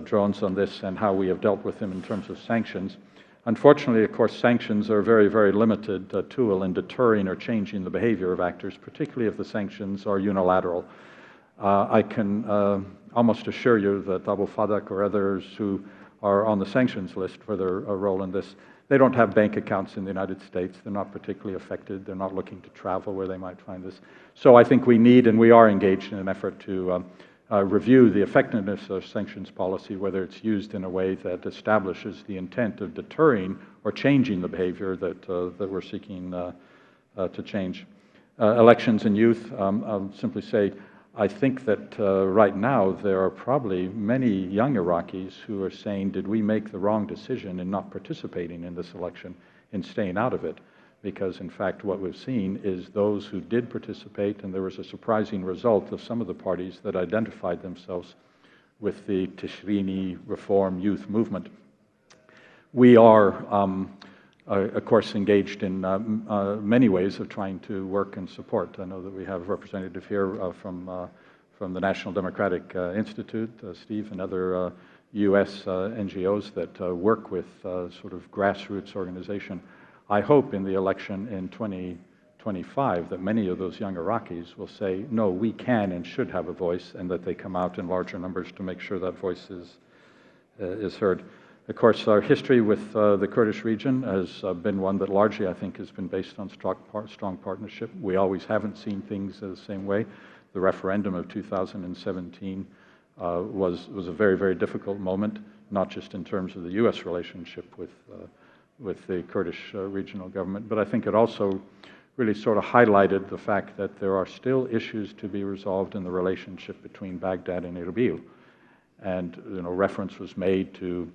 drones on this, and how we have dealt with them in terms of sanctions. Unfortunately, of course, sanctions are a very, very limited tool in deterring or changing the behavior of actors, particularly if the sanctions are unilateral. I can almost assure you that Abu Fadak or others who are on the sanctions list for their role in this, they don't have bank accounts in the United States. They're not particularly affected. They're not looking to travel where they might find this. So I think we need, and we are engaged in an effort to review the effectiveness of sanctions policy, whether it's used in a way that establishes the intent of deterring or changing the behavior that we're seeking to change. Elections and youth, I'll simply say, I think that right now there are probably many young Iraqis who are saying, did we make the wrong decision in not participating in this election, in staying out of it? Because, in fact, what we've seen is those who did participate, and there was a surprising result of some of the parties that identified themselves with the Tishrini Reform youth movement. We are, of course, engaged in many ways of trying to work and support. I know that we have a representative here from the National Democratic Institute, Steve, and other U.S. NGOs that work with sort of grassroots organization. I hope in the election in 2025 that many of those young Iraqis will say, no, we can and should have a voice, and that they come out in larger numbers to make sure that voice is heard. Of course, our history with the Kurdish region has been one that largely, I think, has been based on strong partnership. We always haven't seen things the same way. The referendum of 2017 was a very, very difficult moment, not just in terms of the U.S. relationship with the Kurdish regional government, but I think it also really sort of highlighted the fact that there are still issues to be resolved in the relationship between Baghdad and Erbil. And reference was made to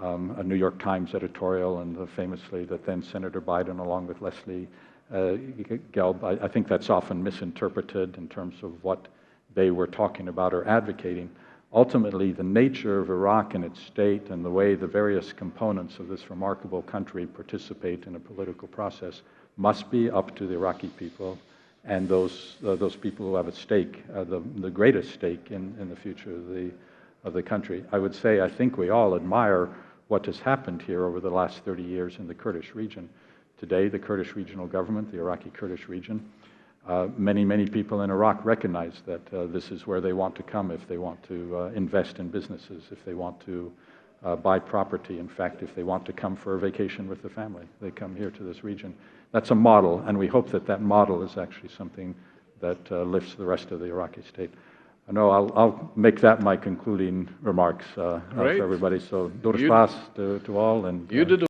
a New York Times editorial, and famously that then Senator Biden, along with Leslie Gelb, I think that's often misinterpreted in terms of what they were talking about or advocating. Ultimately, the nature of Iraq and its state and the way the various components of this remarkable country participate in a political process must be up to the Iraqi people and those people who have a stake, the greatest stake in the future of the country. I would say I think we all admire what has happened here over the last 30 years in the Kurdish region. Today, the Kurdish regional government, the Iraqi Kurdish region, many people in Iraq recognize that this is where they want to come if they want to invest in businesses, if they want to buy property. In fact, if they want to come for a vacation with the family, they come here to this region. That's a model, and we hope that that model is actually something that lifts the rest of the Iraqi state. I know I'll make that my concluding remarks for everybody. So, Durshpas to all. And, you did